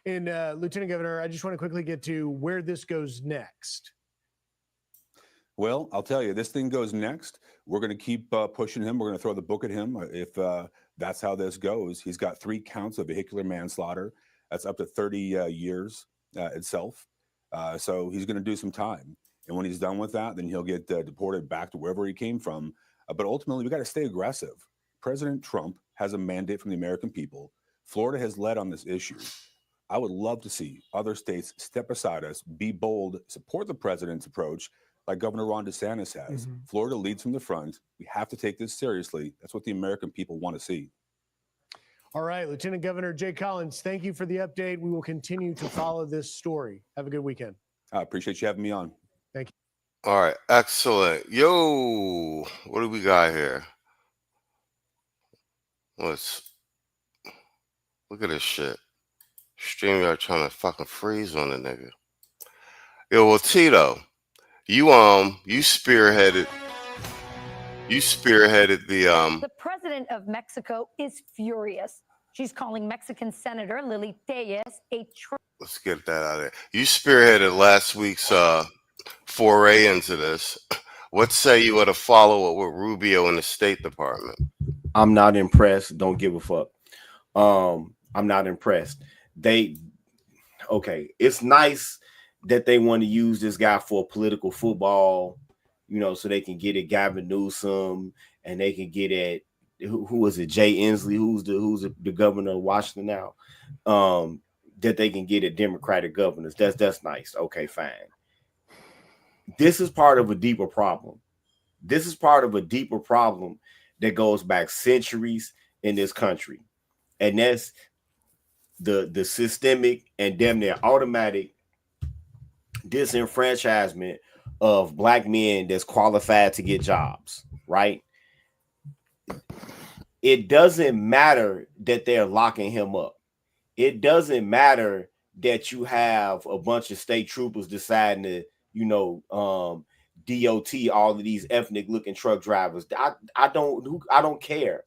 And Lieutenant Governor, I just want to quickly get to where this goes next. Well, I'll tell you, this thing goes next. We're going to keep pushing him. We're going to throw the book at him if that's how this goes. He's got 3 counts of vehicular manslaughter. That's up to 30 years itself. So he's going to do some time. And when he's done with that, then he'll get deported back to wherever he came from. But ultimately, we got to stay aggressive. President Trump has a mandate from the American people. Florida has led on this issue. I would love to see other states step beside us, be bold, support the president's approach, like Governor Ron DeSantis has. Florida leads from the front. We have to take this seriously. That's what the American people want to see. All right, Lieutenant Governor Jay Collins, thank you for the update. We will continue to follow this story. Have a good weekend. I appreciate you having me on. Thank you. All right, excellent. Yo, what do we got here? Let's look at this shit. StreamYard trying to fucking freeze on the nigga. Yo, well, Tito, you spearheaded the The president of Mexico is furious. She's calling Mexican Senator Lily Tellez a let's get that out of there. You spearheaded last week's foray into this. What say you at a follow-up with Rubio in the State Department? I'm not impressed. Don't give a fuck. I'm not impressed. It's nice that they want to use this guy for political football, so they can get at Gavin Newsom and they can get at who is it? Jay Inslee, who's the governor of Washington now. That they can get at Democratic governors. That's nice. Okay, fine. This is part of a deeper problem. This is part of a deeper problem that goes back centuries in this country. And that's the systemic and damn near automatic disenfranchisement of black men that's qualified to get jobs, right? It doesn't matter that they're locking him up. It doesn't matter that you have a bunch of state troopers deciding to, DOT all of these ethnic looking truck drivers. I don't care.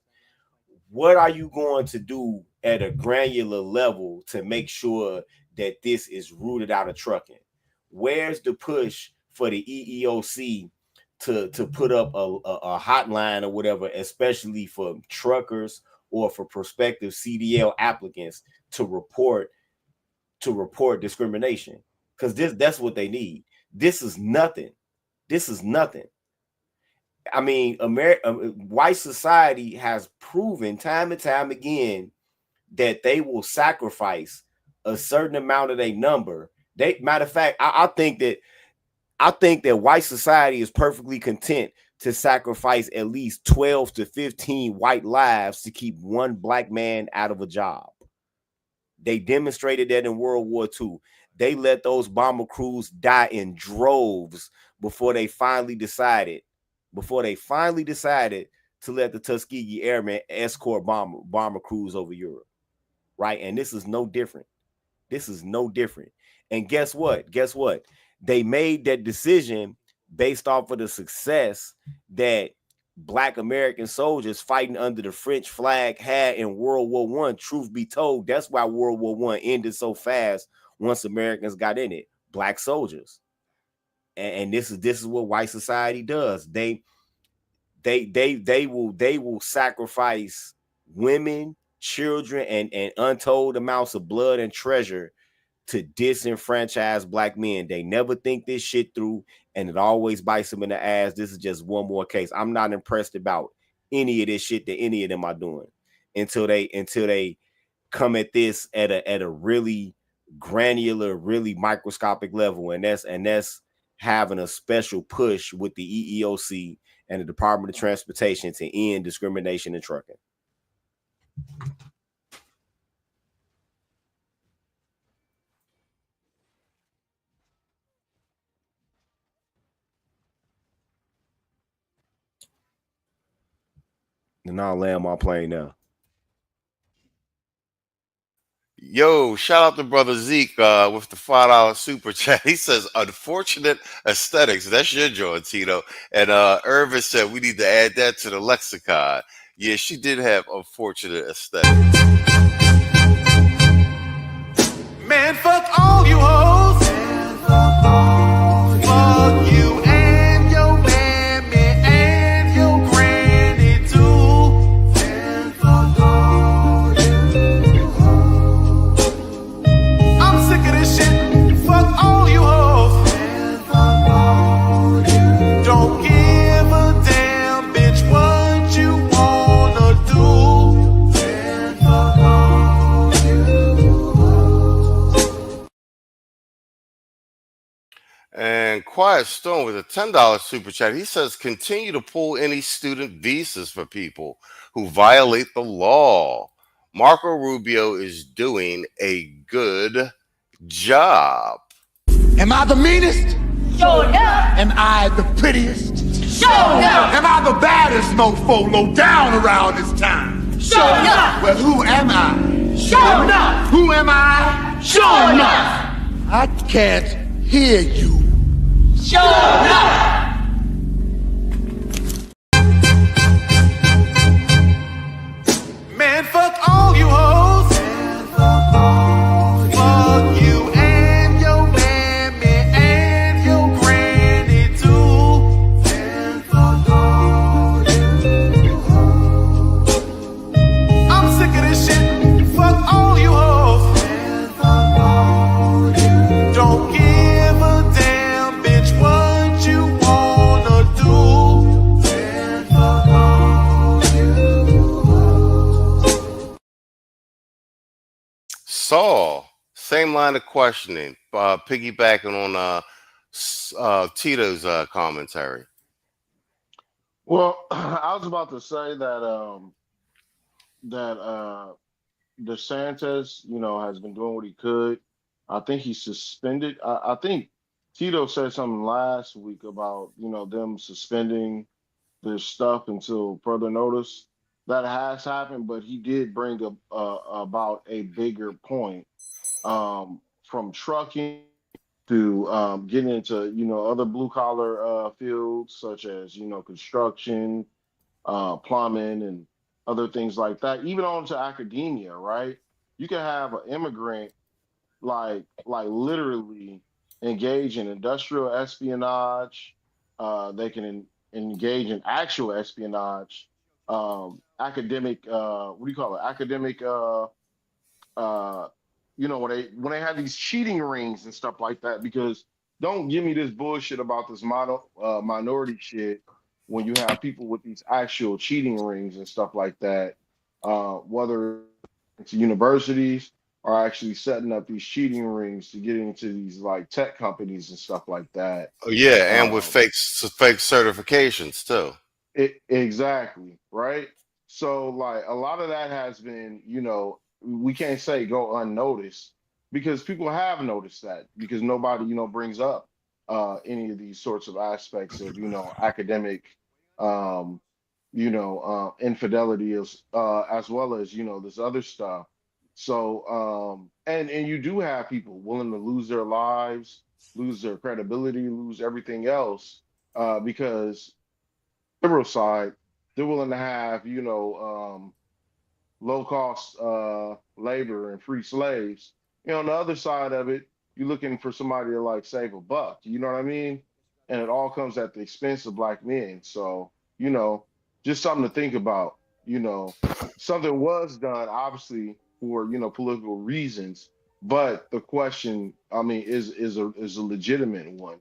What are you going to do at a granular level to make sure that this is rooted out of trucking? Where's the push for the EEOC to put up a hotline or whatever, especially for truckers or for prospective CDL applicants to report discrimination? Because that's what they need. This is nothing. I mean, white society has proven time and time again that they will sacrifice a certain amount of their number. Matter of fact, I think that white society is perfectly content to sacrifice at least 12 to 15 white lives to keep one black man out of a job. They demonstrated that in World War II. They let those bomber crews die in droves before they finally decided to let the Tuskegee Airmen escort bomber crews over Europe, right? And this is no different. And guess what? They made that decision based off of the success that Black American soldiers fighting under the French flag had in World War I. Truth be told, that's why World War I ended so fast once Americans got in it. Black soldiers. And this is what white society does. They will sacrifice women, children, and untold amounts of blood and treasure to disenfranchise black men. They never think this shit through, and it always bites them in the ass. This is just one more case. I'm not impressed about any of this shit that any of them are doing until they come at this at a really granular, really microscopic level, and that's having a special push with the EEOC and the Department of Transportation to end discrimination in trucking. And I'll land my plane now. Yo, shout out to brother Zeke with the $5 super chat. He says, unfortunate aesthetics. That's your joint, Tito. And Irvin said we need to add that to the lexicon. Yeah, she did have unfortunate aesthetics. Man, fuck all you hoes. Fuck you and your mammy and your granny too. And fuck all you hoes. I'm sick of this shit. Fuck all you hoes. And fuck all you. Don't give a damn, bitch, what you wanna do. And fuck all you hoes. And Quiet Stone with a $10 super chat. He says, continue to pull any student visas for people who violate the law. Marco Rubio is doing a good job. Am I the meanest? Sure enough. Am I the prettiest? Sure enough. Am I the baddest mofo low down around this town? Sure enough. Well, who am I? Sure enough. Who am I? Sure enough. I can't hear you. Sure enough. Man, fuck all you hoes. Fuck you and your mammy and your granny too. And fuck all you hoes. I'm sick of this shit. Fuck all you hoes. And fuck all you. Don't give a damn, bitch, what you want. Saul, same line of questioning, piggybacking on Tito's commentary. Well, I was about to say that DeSantis, has been doing what he could. I think he's suspended. I think Tito said something last week about them suspending their stuff until further notice. That has happened, but he did bring up about a bigger point, from trucking to getting into other blue collar fields such as construction, plumbing, and other things like that. Even on to academia, right? You can have an immigrant like literally engage in industrial espionage. They can engage in actual espionage. Academic, what do you call it? Academic, when they have these cheating rings and stuff like that. Because don't give me this bullshit about this minority shit when you have people with these actual cheating rings and stuff like that. Whether it's universities are actually setting up these cheating rings to get into these like tech companies and stuff like that. Oh, yeah, and with fake certifications too. Exactly, right? So like a lot of that has been, we can't say go unnoticed because people have noticed that because nobody, brings up any of these sorts of aspects of, academic, infidelity as well as, this other stuff. So, and you do have people willing to lose their lives, lose their credibility, lose everything else, because liberal side, they're willing to have, low cost labor and free slaves. On the other side of it, you're looking for somebody to like save a buck. You know what I mean? And it all comes at the expense of black men. So, just something to think about. Something was done, obviously, for political reasons, but the question, is a legitimate one.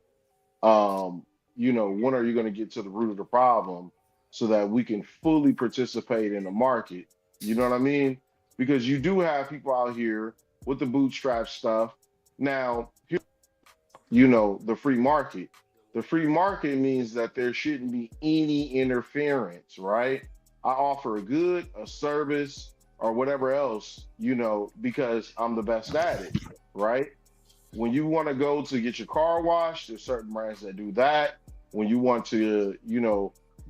When are you going to get to the root of the problem so that we can fully participate in the market? You know what I mean? Because you do have people out here with the bootstrap stuff. Now, the free market. The free market means that there shouldn't be any interference, right? I offer a good, a service, or whatever else, because I'm the best at it, right? When you want to go to get your car washed, there's certain brands that do that. When you want to,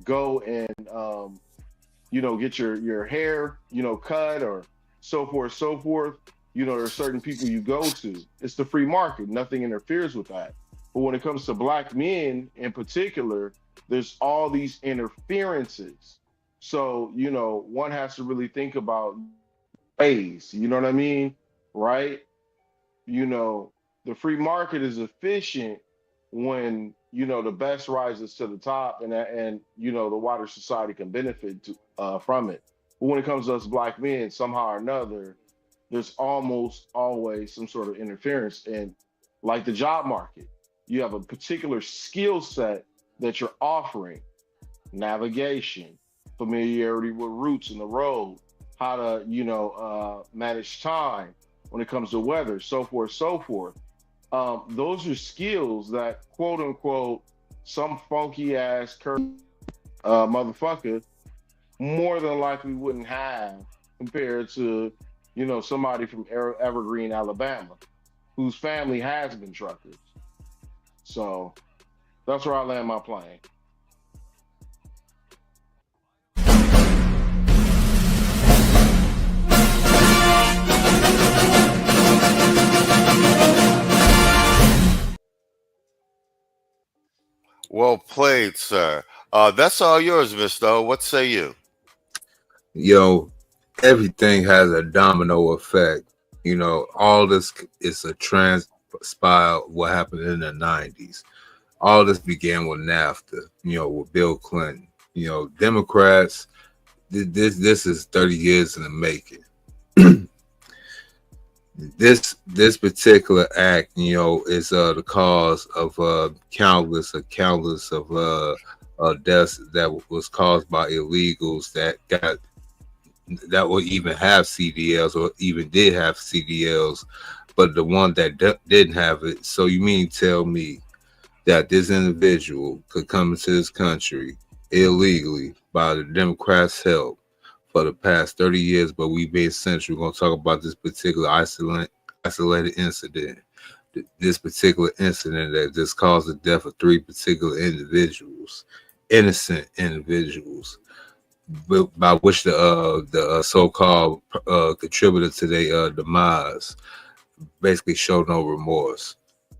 go and, get your hair, cut or so forth, there's certain people you go to. It's the free market. Nothing interferes with that. But when it comes to black men in particular, there's all these interferences. So, one has to really think about ways, you know what I mean? Right? The free market is efficient when, the best rises to the top and the wider society can benefit from it. But when it comes to us black men, somehow or another, there's almost always some sort of interference. And like the job market, you have a particular skill set that you're offering, navigation, familiarity with routes in the road, how to, manage time when it comes to weather, so forth. Those are skills that, quote unquote, some funky ass motherfucker more than likely wouldn't have compared to, somebody from Evergreen, Alabama, whose family has been truckers. So that's where I land my plane. Well played, sir. That's all yours, Mister. What say you? Yo, everything has a domino effect. All this is a transpire what happened in the 90s. All this began with NAFTA, with Bill Clinton. Democrats, this is 30 years in the making. This particular act, is the cause of countless of deaths that was caused by illegals that got, that will even have CDLs or even did have CDLs, but the one that didn't have it. So you mean tell me that this individual could come into this country illegally by the Democrats' help for the past 30 years, but we've been central. We're going to talk about this particular isolated incident, this particular incident that just caused the death of 3 particular individuals, innocent individuals, by which the so-called contributor to their demise basically showed no remorse,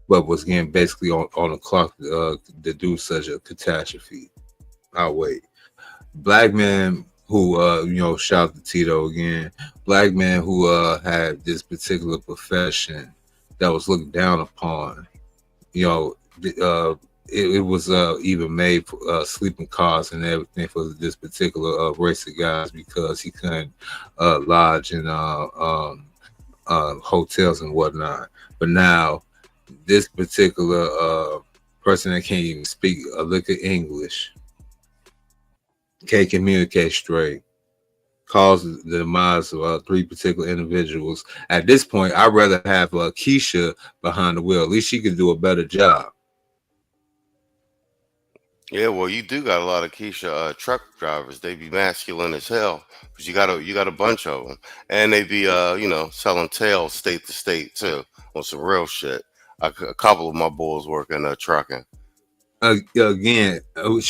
but was getting basically on the clock to do such a catastrophe. I'll wait. Black man who, shout to Tito again, black man who had this particular profession that was looked down upon. It was even made for sleeping cars and everything for this particular race of guys because he couldn't lodge in hotels and whatnot. But now, this particular person that can't even speak a lick of English, can't communicate straight, caused the demise of 3 particular individuals. At this point, I'd rather have Keisha behind the wheel. At least she could do a better job. Yeah, well, you do got a lot of Keisha truck drivers. They be masculine as hell, because you got a bunch of them, and they be selling tails state to state too on some real shit. A couple of my boys work in trucking. Again,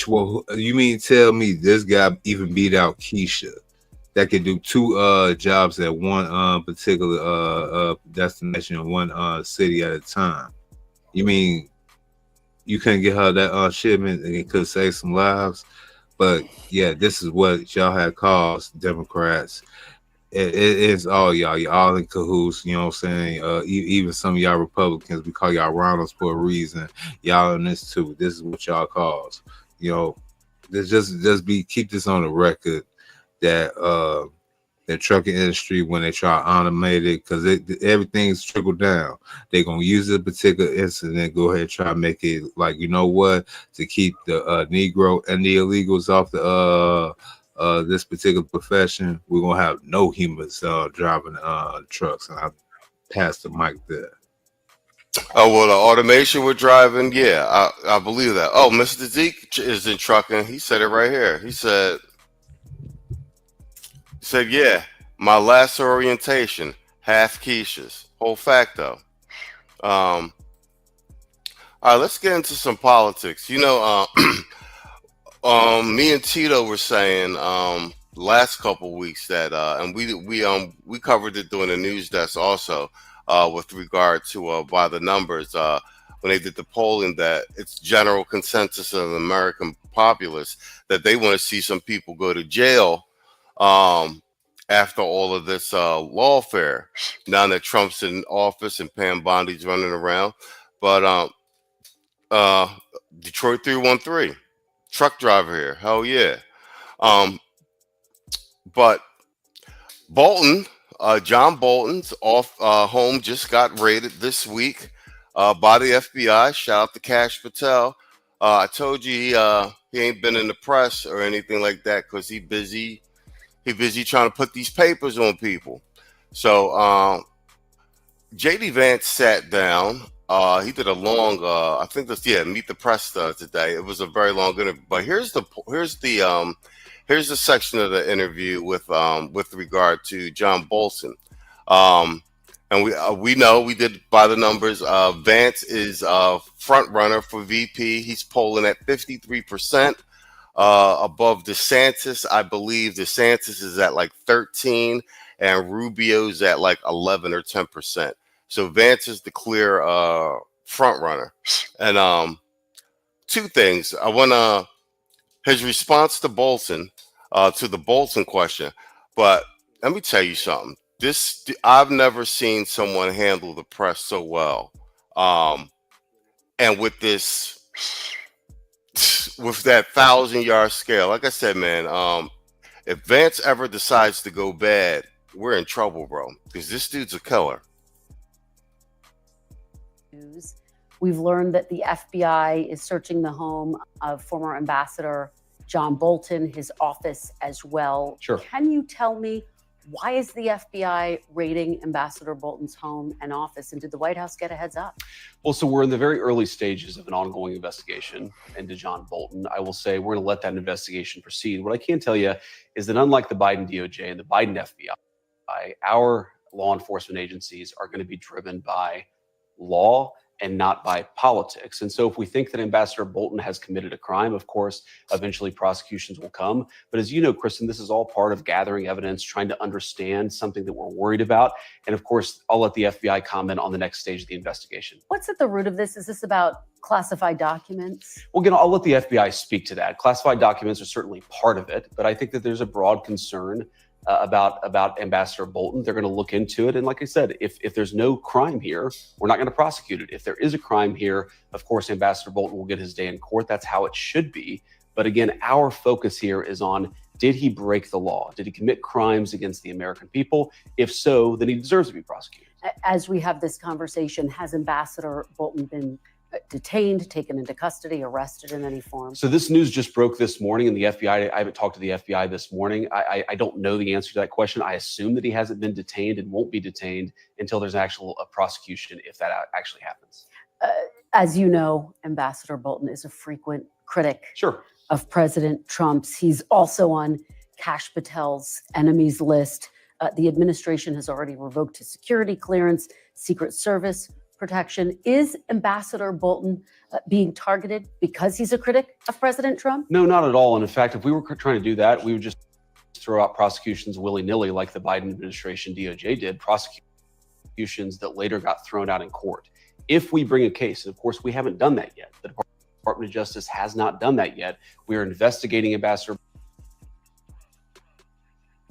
well, you mean tell me this guy even beat out Keisha that could do 2 jobs at one particular destination in one city at a time? You mean you couldn't get her that shipment and it could save some lives? But yeah, this is what y'all had caused, Democrats. It's all y'all. You're all in cahoots, you know what I'm saying? Even some of y'all Republicans, we call y'all rounders for a reason. Y'all in this too. This is what y'all cause. Keep this on the record that the trucking industry, when they try to automate it, because everything's trickled down, they're gonna use this particular incident, go ahead and try to make it like, you know what, to keep the Negro and the illegals off the this particular profession. We're gonna have no humans driving trucks. And I passed the mic there. Oh, well, the automation we're driving, yeah, I believe that. Oh, Mr. Zeke is in trucking. He said it right here. He said, yeah, my last orientation, half Keisha's. Whole fact, though. All right, let's get into some politics. Me and Tito were saying last couple weeks that, and we covered it during the news desk also, with regard to by the numbers when they did the polling, that it's general consensus of the American populace that they want to see some people go to jail after all of this lawfare. Now that Trump's in office and Pam Bondi's running around, but Detroit 313. Truck driver here, hell yeah. But Bolton, John Bolton's home just got raided this week by the FBI. Shout out to Kash Patel. I told you he ain't been in the press or anything like that because he busy trying to put these papers on people. So JD Vance sat down. He did a long, I think Meet the Press today. It was a very long interview. But here's the section of the interview with regard to John Bolton. And we know, we did by the numbers. Vance is front runner for VP. He's polling at 53% above DeSantis. I believe DeSantis is at like 13, and Rubio's at like 11 or 10%. So Vance is the clear front runner. And 2 things. I want his response to Bolton, to the Bolton question. But let me tell you something. I've never seen someone handle the press so well. And with that 1,000-yard scale, like I said, man, if Vance ever decides to go bad, we're in trouble, bro, because this dude's a killer. We've learned that the FBI is searching the home of former Ambassador John Bolton, his office as well. Sure. Can you tell me, why is the FBI raiding Ambassador Bolton's home and office? And did the White House get a heads up? Well, so we're in the very early stages of an ongoing investigation into John Bolton. I will say we're going to let that investigation proceed. What I can tell you is that unlike the Biden DOJ and the Biden FBI, our law enforcement agencies are going to be driven by law and not by politics. And so if we think that Ambassador Bolton has committed a crime, of course, eventually prosecutions will come. But as you know, Kristen, this is all part of gathering evidence, trying to understand something that we're worried about. And of course, I'll let the FBI comment on the next stage of the investigation. What's at the root of this? Is this about classified documents? Well, again, I'll let the FBI speak to that. Classified documents are certainly part of it, but I think that there's a broad concern about Ambassador Bolton. They're going to look into it. And like I said, if there's no crime here, we're not going to prosecute it. If there is a crime here, of course, Ambassador Bolton will get his day in court. That's how it should be. But again, our focus here is on, did he break the law? Did he commit crimes against the American people? If so, then he deserves to be prosecuted. As we have this conversation, has Ambassador Bolton been detained, taken into custody, arrested in any form? So this news just broke this morning, and the FBI, I haven't talked to the FBI this morning. I don't know the answer to that question. I assume that he hasn't been detained and won't be detained until there's actual prosecution, if that actually happens. As you know, Ambassador Bolton is a frequent critic of President Trump's. He's also on Kash Patel's enemies list. The administration has already revoked his security clearance, Secret Service protection. Is Ambassador Bolton being targeted because he's a critic of President Trump? No, not at all. And in fact, if we were trying to do that, we would just throw out prosecutions willy-nilly like the Biden administration DOJ did, prosecutions that later got thrown out in court. If we bring a case, and of course we haven't done that yet, the Department of Justice has not done that yet. We are investigating Ambassador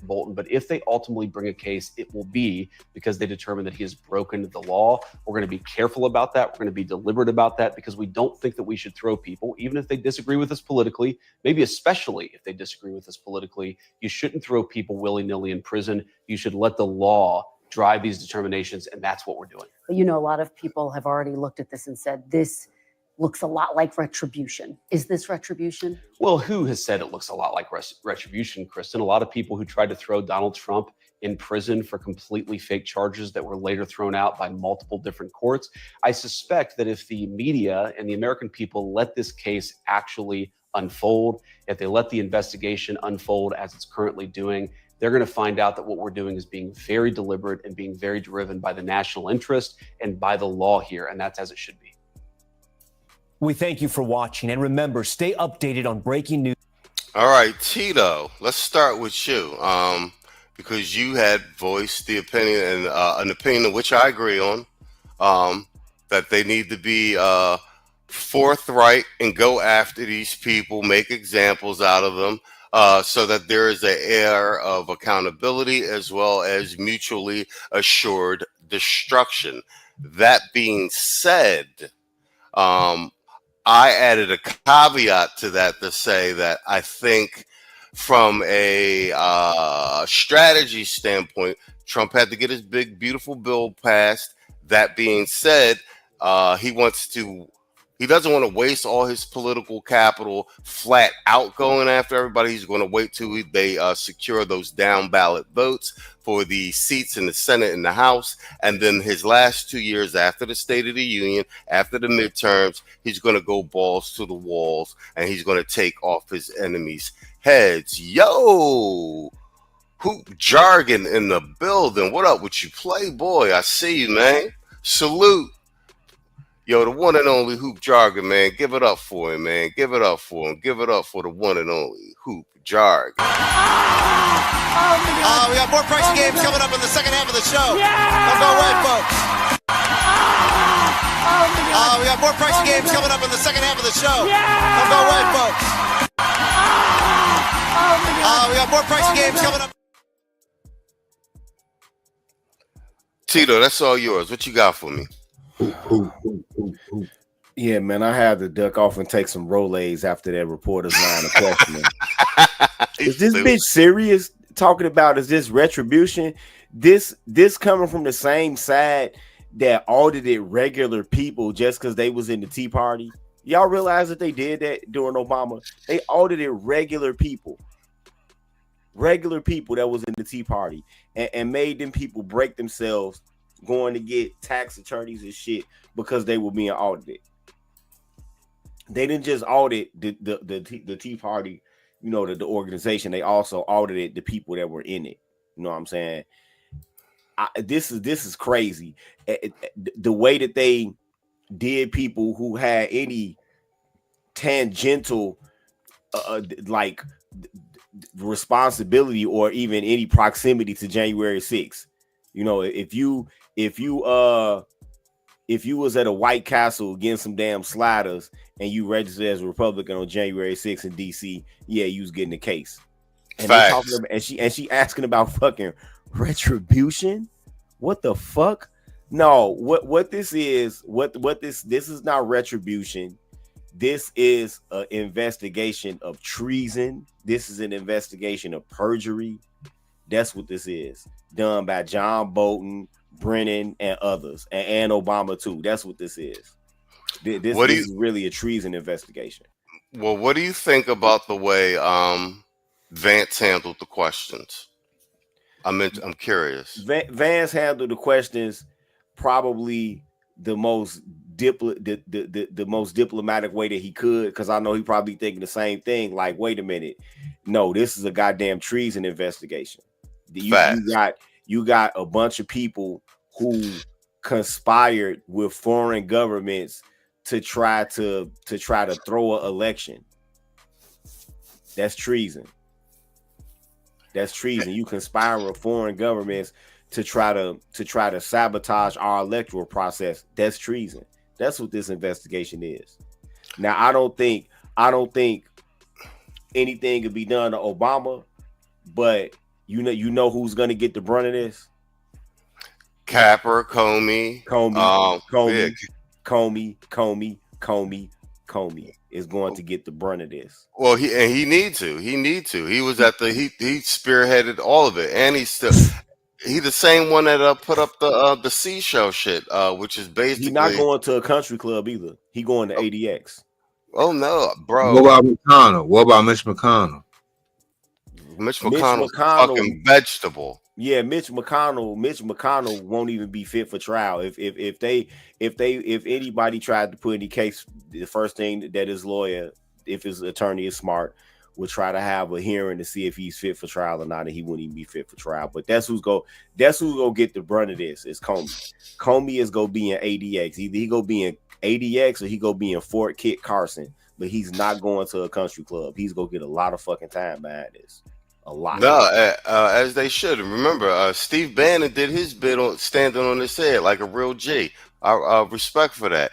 Bolton, but if they ultimately bring a case, it will be because they determine that he has broken the law. We're going to be careful about that. We're going to be deliberate about that, because we don't think that we should throw people, even if they disagree with us politically, maybe especially if they disagree with us politically. You shouldn't throw people willy-nilly in prison. You should let the law drive these determinations, and that's what we're doing. But you know, a lot of people have already looked at this and said, this looks a lot like retribution. Is this retribution? Well, who has said it looks a lot like retribution, Kristen? A lot of people who tried to throw Donald Trump in prison for completely fake charges that were later thrown out by multiple different courts. I suspect that if the media and the American people let this case actually unfold, if they let the investigation unfold as it's currently doing, they're going to find out that what we're doing is being very deliberate and being very driven by the national interest and by the law here, and that's as it should be. We thank you for watching, and remember, stay updated on breaking news. All right, Tito, let's start with you, because you had voiced the opinion, and an opinion in which I agree on, that they need to be forthright and go after these people, make examples out of them, so that there is an air of accountability as well as mutually assured destruction. That being said, I added a caveat to that to say that I think from a strategy standpoint, Trump had to get his big, beautiful bill passed. That being said, he doesn't want to waste all his political capital flat out going after everybody. He's going to wait till they secure those down ballot votes for the seats in the Senate and the House. And then his last 2 years after the State of the Union, after the midterms, he's going to go balls to the walls and he's going to take off his enemies' heads. Yo, hoop jargon in the building. What up with you, Playboy? I see you, man. Salute. Yo, the one and only Hoop Jargon, man. Give it up for him, man. Give it up for him. Give it up for the one and only Hoop Jargon. We got more pricey games coming up in the second half of the show. Don't go away, folks. We got more pricey games coming up in the second half of the show. Don't go away, folks. We got more pricey games coming up. Tito, that's all yours. What you got for me? Yeah, man, I had to duck off and take some Rolaids after that reporter's line of questioning. Is this bitch serious? Talking about, is this retribution? This coming from the same side that audited regular people just because they was in the Tea Party? Y'all realize that they did that during Obama? They audited regular people that was in the Tea Party and made them people break themselves going to get tax attorneys and shit because they were being audited. They didn't just audit the Tea Party, you know, the organization. They also audited the people that were in it. You know what I'm saying? This is crazy. The way that they did people who had any tangential responsibility or even any proximity to January 6th. You know, if you was at a White Castle getting some damn sliders and you registered as a Republican on January 6th in DC, yeah, you was getting a case. And they talking about, and she asking about fucking retribution. What the fuck? No, what this is, this is not retribution. This is an investigation of treason. This is an investigation of perjury. That's what this is. Done by John Bolton, Brennan, and others, and Obama too. That's what this is. This is really a treason investigation. Well, what do you think about the way Vance handled the questions? I'm curious. Vance handled the questions probably the most the most diplomatic way that he could, because I know he probably thinking the same thing. Like, wait a minute, no, this is a goddamn treason investigation. You got a bunch of people who conspired with foreign governments to try to throw an election. That's treason. That's treason. You conspire with foreign governments to try to sabotage our electoral process. That's treason. That's what this investigation is. Now, I don't think anything could be done to Obama, but you know who's gonna get the brunt of this? Capper, Comey is going to get the brunt of this. Well, he need to. He was at he spearheaded all of it, and he's the same one that put up the seashell shit, which is basically he's not going to a country club either. He going to ADX. Oh no, bro. What about McConnell? What about Mitch McConnell? Mitch McConnell's fucking vegetable. Yeah, Mitch McConnell won't even be fit for trial. If anybody tried to put any case, the first thing that his lawyer, if his attorney is smart, would try to have a hearing to see if he's fit for trial or not, and he wouldn't even be fit for trial. But that's who's gonna get the brunt of this. Is Comey. Comey is gonna be in ADX. Either he gonna be in ADX or he gonna be in Fort Kit Carson. But he's not going to a country club. He's gonna get a lot of fucking time behind this. A lot. No, as they should. Remember, Steve Bannon did his bit on standing on his head like a real G. Respect for that.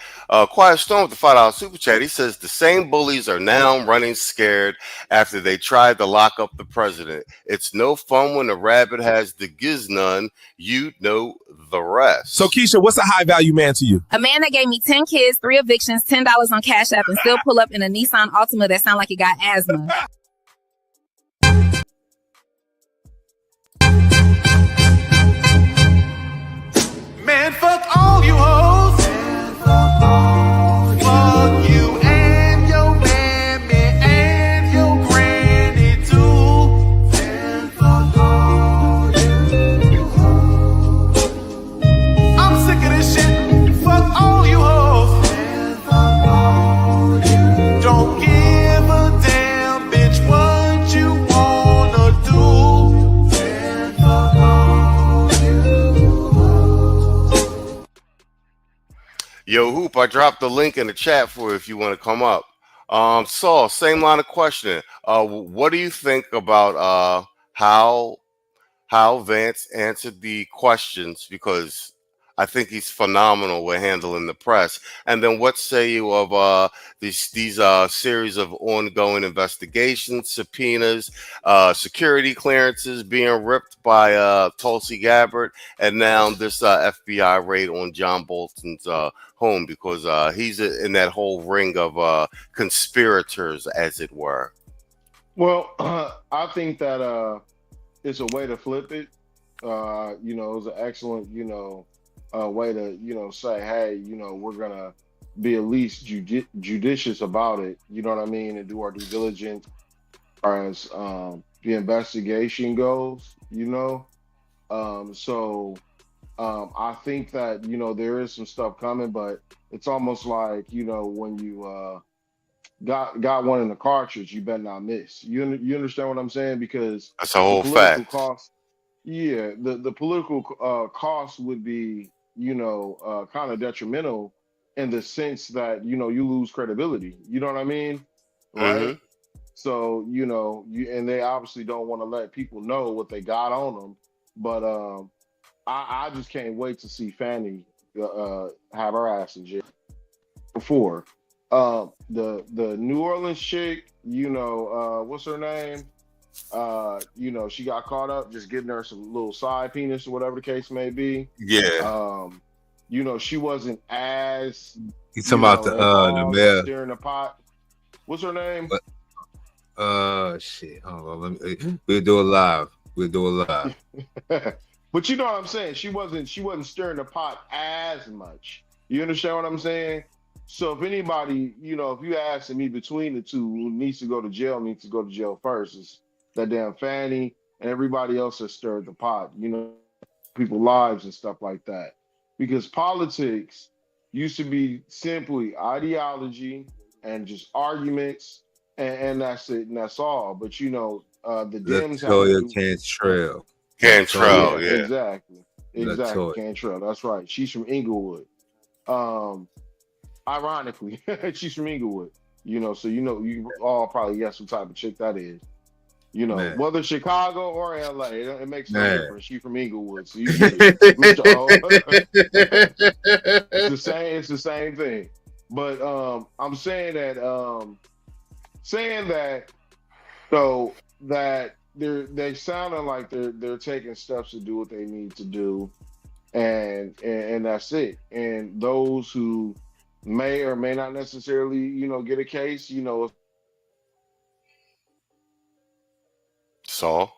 Quiet Storm with the $5 super chat. He says the same bullies are now running scared after they tried to lock up the president. It's no fun when a rabbit has the giznun. You know the rest. So Keisha, what's a high value man to you? A man that gave me 10 kids, 3 evictions, $10 on Cash App, and still pull up in a Nissan Altima that sound like it got asthma. Man, fuck all you hoes. Fuck you and your mammy and your granny too. Fuck all you hoes. I'm sick of this shit. Fuck all you hoes. Don't give a damn, bitch, what you wanna do. Fuck all you hoes. Yo, Hoop, I dropped the link in the chat for you if you want to come up. Saul, same line of questioning. What do you think about how Vance answered the questions? Because I think he's phenomenal with handling the press. And then what say you of these series of ongoing investigations, subpoenas, security clearances being ripped by Tulsi Gabbard, and now this FBI raid on John Bolton's home, because he's in that whole ring of conspirators, as it were. Well, I think that it's a way to flip it. It was an excellent, way to, say, hey, we're gonna, be at least judicious about it. You know what I mean, and do our due diligence as the investigation goes. You know, I think that there is some stuff coming, but it's almost like when you got one in the cartridge, you better not miss. You understand what I'm saying? Because That's a whole the political fact. cost, yeah, the political cost would be kind of detrimental in the sense that you lose credibility. You know what I mean, right? Mhm. So and they obviously don't want to let people know what they got on them, but I just can't wait to see Fanny have her ass in jail. Before the New Orleans chick, what's her name? She got caught up just giving her some little side penis or whatever the case may be. Yeah. She wasn't as You talking about the involved mayor? stirring the pot. What's her name? Shit. Hold on. We'll do it live. We'll do it live. But you know what I'm saying? She wasn't stirring the pot as much. You understand what I'm saying? So if anybody, if you asking me between the two who needs to go to jail first, is that damn Fanny and everybody else that stirred the pot, people's lives and stuff like that. Because politics used to be simply ideology and just arguments, and that's it, and that's all. But the Dems Latoya Cantrell. Cantrell, yeah. Exactly. Latoya. Cantrell. That's right. She's from Inglewood. Ironically, she's from Inglewood. So you all probably guess what type of chick that is. Man. Whether Chicago or LA, it makes no Man. difference. She's from Inglewood, so it's the same thing. But I'm saying that so that they sounding like they're taking steps to do what they need to do, and that's it. And those who may or may not necessarily get a case, Saul.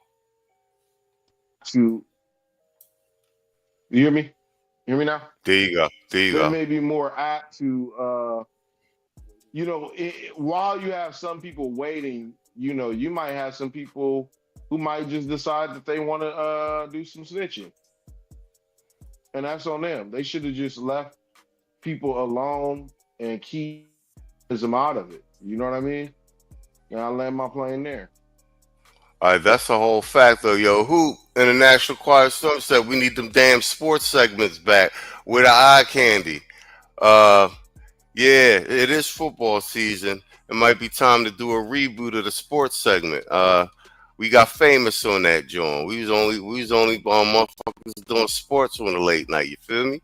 to you hear me? You hear me now? There you go. They may be more apt to while you have some people waiting, you might have some people who might just decide that they want to do some snitching, and that's on them. They should have just left people alone and keep them out of it. You know what I mean? And I land my plane there. All right, that's the whole fact, though, yo. Who in the National Quiet Storm said we need them damn sports segments back with the eye candy? Yeah, it is football season. It might be time to do a reboot of the sports segment. We got famous on that, John. We was only motherfuckers doing sports on the late night. You feel me?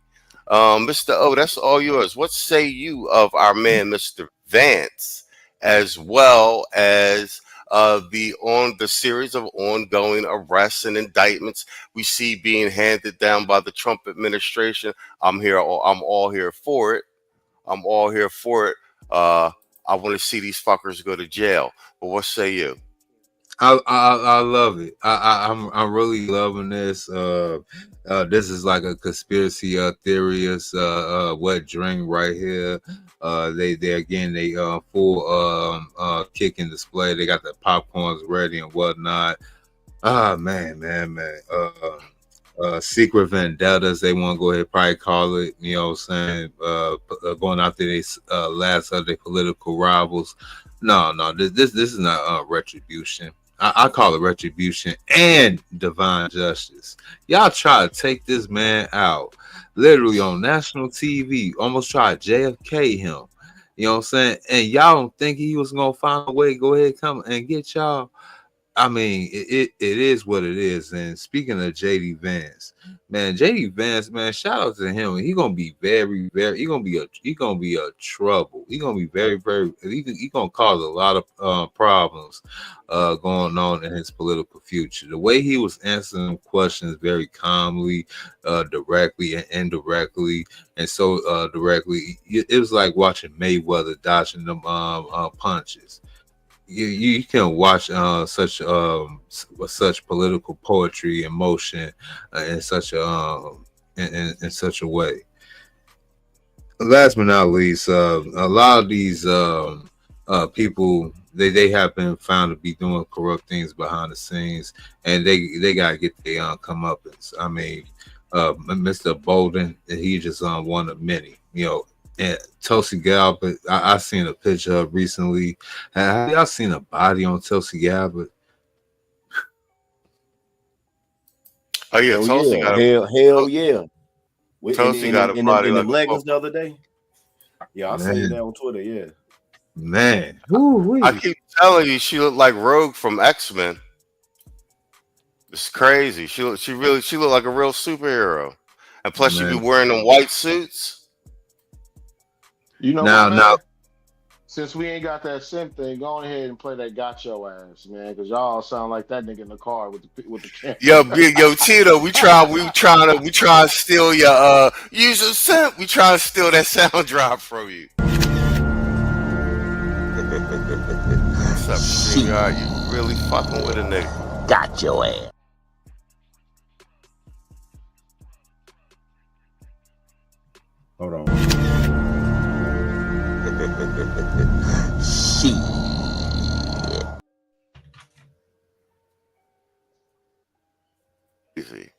Mr. O, that's all yours. What say you of our man, Mr. Vance, as well as the series of ongoing arrests and indictments we see being handed down by the Trump administration? I'm all here for it. I'm all here for it. I want to see these fuckers go to jail. But what say you? I love it. I'm really loving this. This is like a conspiracy theorist wet dream right here. They full kicking display. They got the popcorns ready and whatnot. Man. Secret vendettas, they want to go ahead probably call it, going after they last of their political rivals. No, this is not retribution. I call it retribution and divine justice. Y'all try to take this man out literally on national TV, almost try to JFK him. You know what I'm saying? And y'all don't think he was gonna find a way to go ahead, come and get y'all. I mean, it is what it is. And speaking of JD Vance, man, shout out to him. He gonna be very, very. He gonna be a trouble. He gonna be very, very. He gonna cause a lot of problems going on in his political future. The way he was answering questions very calmly, directly and indirectly, and so directly, it was like watching Mayweather dodging them punches. You can watch such political poetry and motion in such a way. last but not least, a lot of these people they have been found to be doing corrupt things behind the scenes, and they gotta get their comeuppance. I mean, Mr. Bolden, he just one of many, you know. And Tulsi Gabbard, I seen a picture of recently. Have y'all seen a body on Tulsi Gabbard? Oh yeah, Hell Tulsi yeah. got Hell yeah. Tulsi got a body in like them a leggings book. the other day. Yeah, I Man. seen that on Twitter. Yeah. Man, I keep telling you, she looked like Rogue from X-Men. It's crazy. She looked like a real superhero, and plus she be Man. wearing them white suits. You know Now- what, man? now- Since we ain't got that simp thing, go on ahead and play that "Got Your Ass," man, because y'all sound like that nigga in the car with the camera. Yo, Tito, we try to steal your use a simp. We try to steal that sound drop from you. What's up, StreamYard? You really fucking with a nigga? Got your ass. Hold on. Shit. Easy.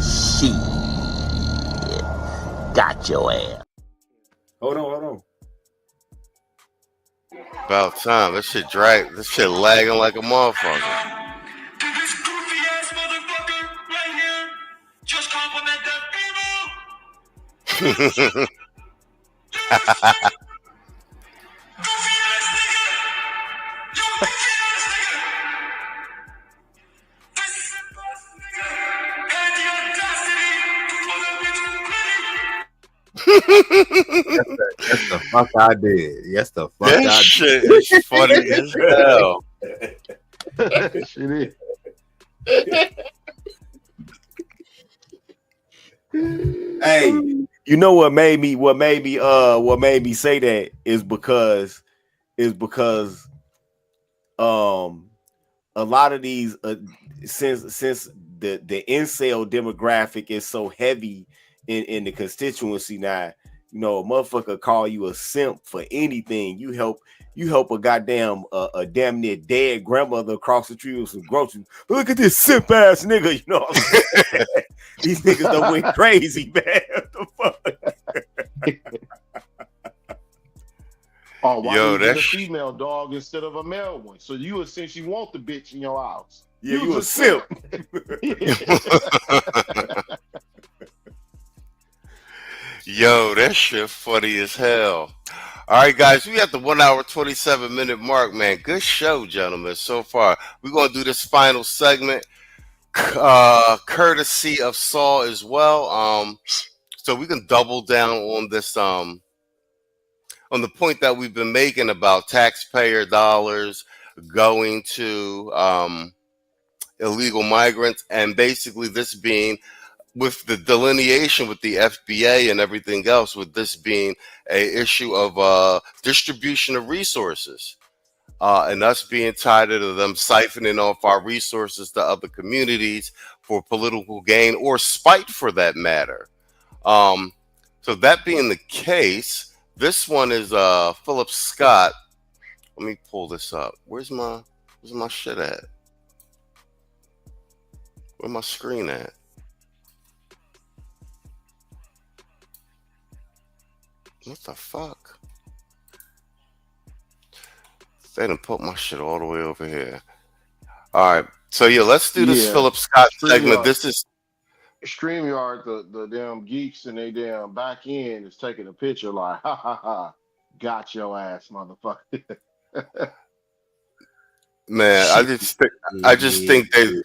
Shit. Got your ass. Hold on. About time. This shit lagging like a motherfucker. Yes, the fuck I did. Yes, the fuck I did. That shit is funny as hell. Shit is. Hey, you know what made me say that is because a lot of these since the incel demographic is so heavy in the constituency now, you know, a motherfucker call you a simp for anything. You help a goddamn a damn near dead grandmother across the street with some groceries. But look at this simp ass nigga, you know what I'm saying? These niggas done went crazy, man. What the fuck? Oh, why Yo, you get a that's female dog instead of a male one? So you essentially want the bitch in your house. Yeah, you a simp. Yo, that shit funny as hell. All right, guys, we at the 1 hour 27-minute mark, man. Good show, gentlemen. So far, we're gonna do this final segment, courtesy of Saul as well. So we can double down on this, on the point that we've been making about taxpayer dollars going to illegal migrants, and basically this being, with the delineation with the FBA and everything else, with this being a issue of distribution of resources, and us being tied into them siphoning off our resources to other communities for political gain or spite, for that matter. So that being the case, this one is Philip Scott. Let me pull this up. Where's my shit at? Where's my screen at? What the fuck? They done put my shit all the way over here. All right. So yeah, let's do this Philip Scott segment. This is StreamYard, the damn geeks and they damn back end is taking a picture like, ha ha ha, got your ass, motherfucker. Man, I just think they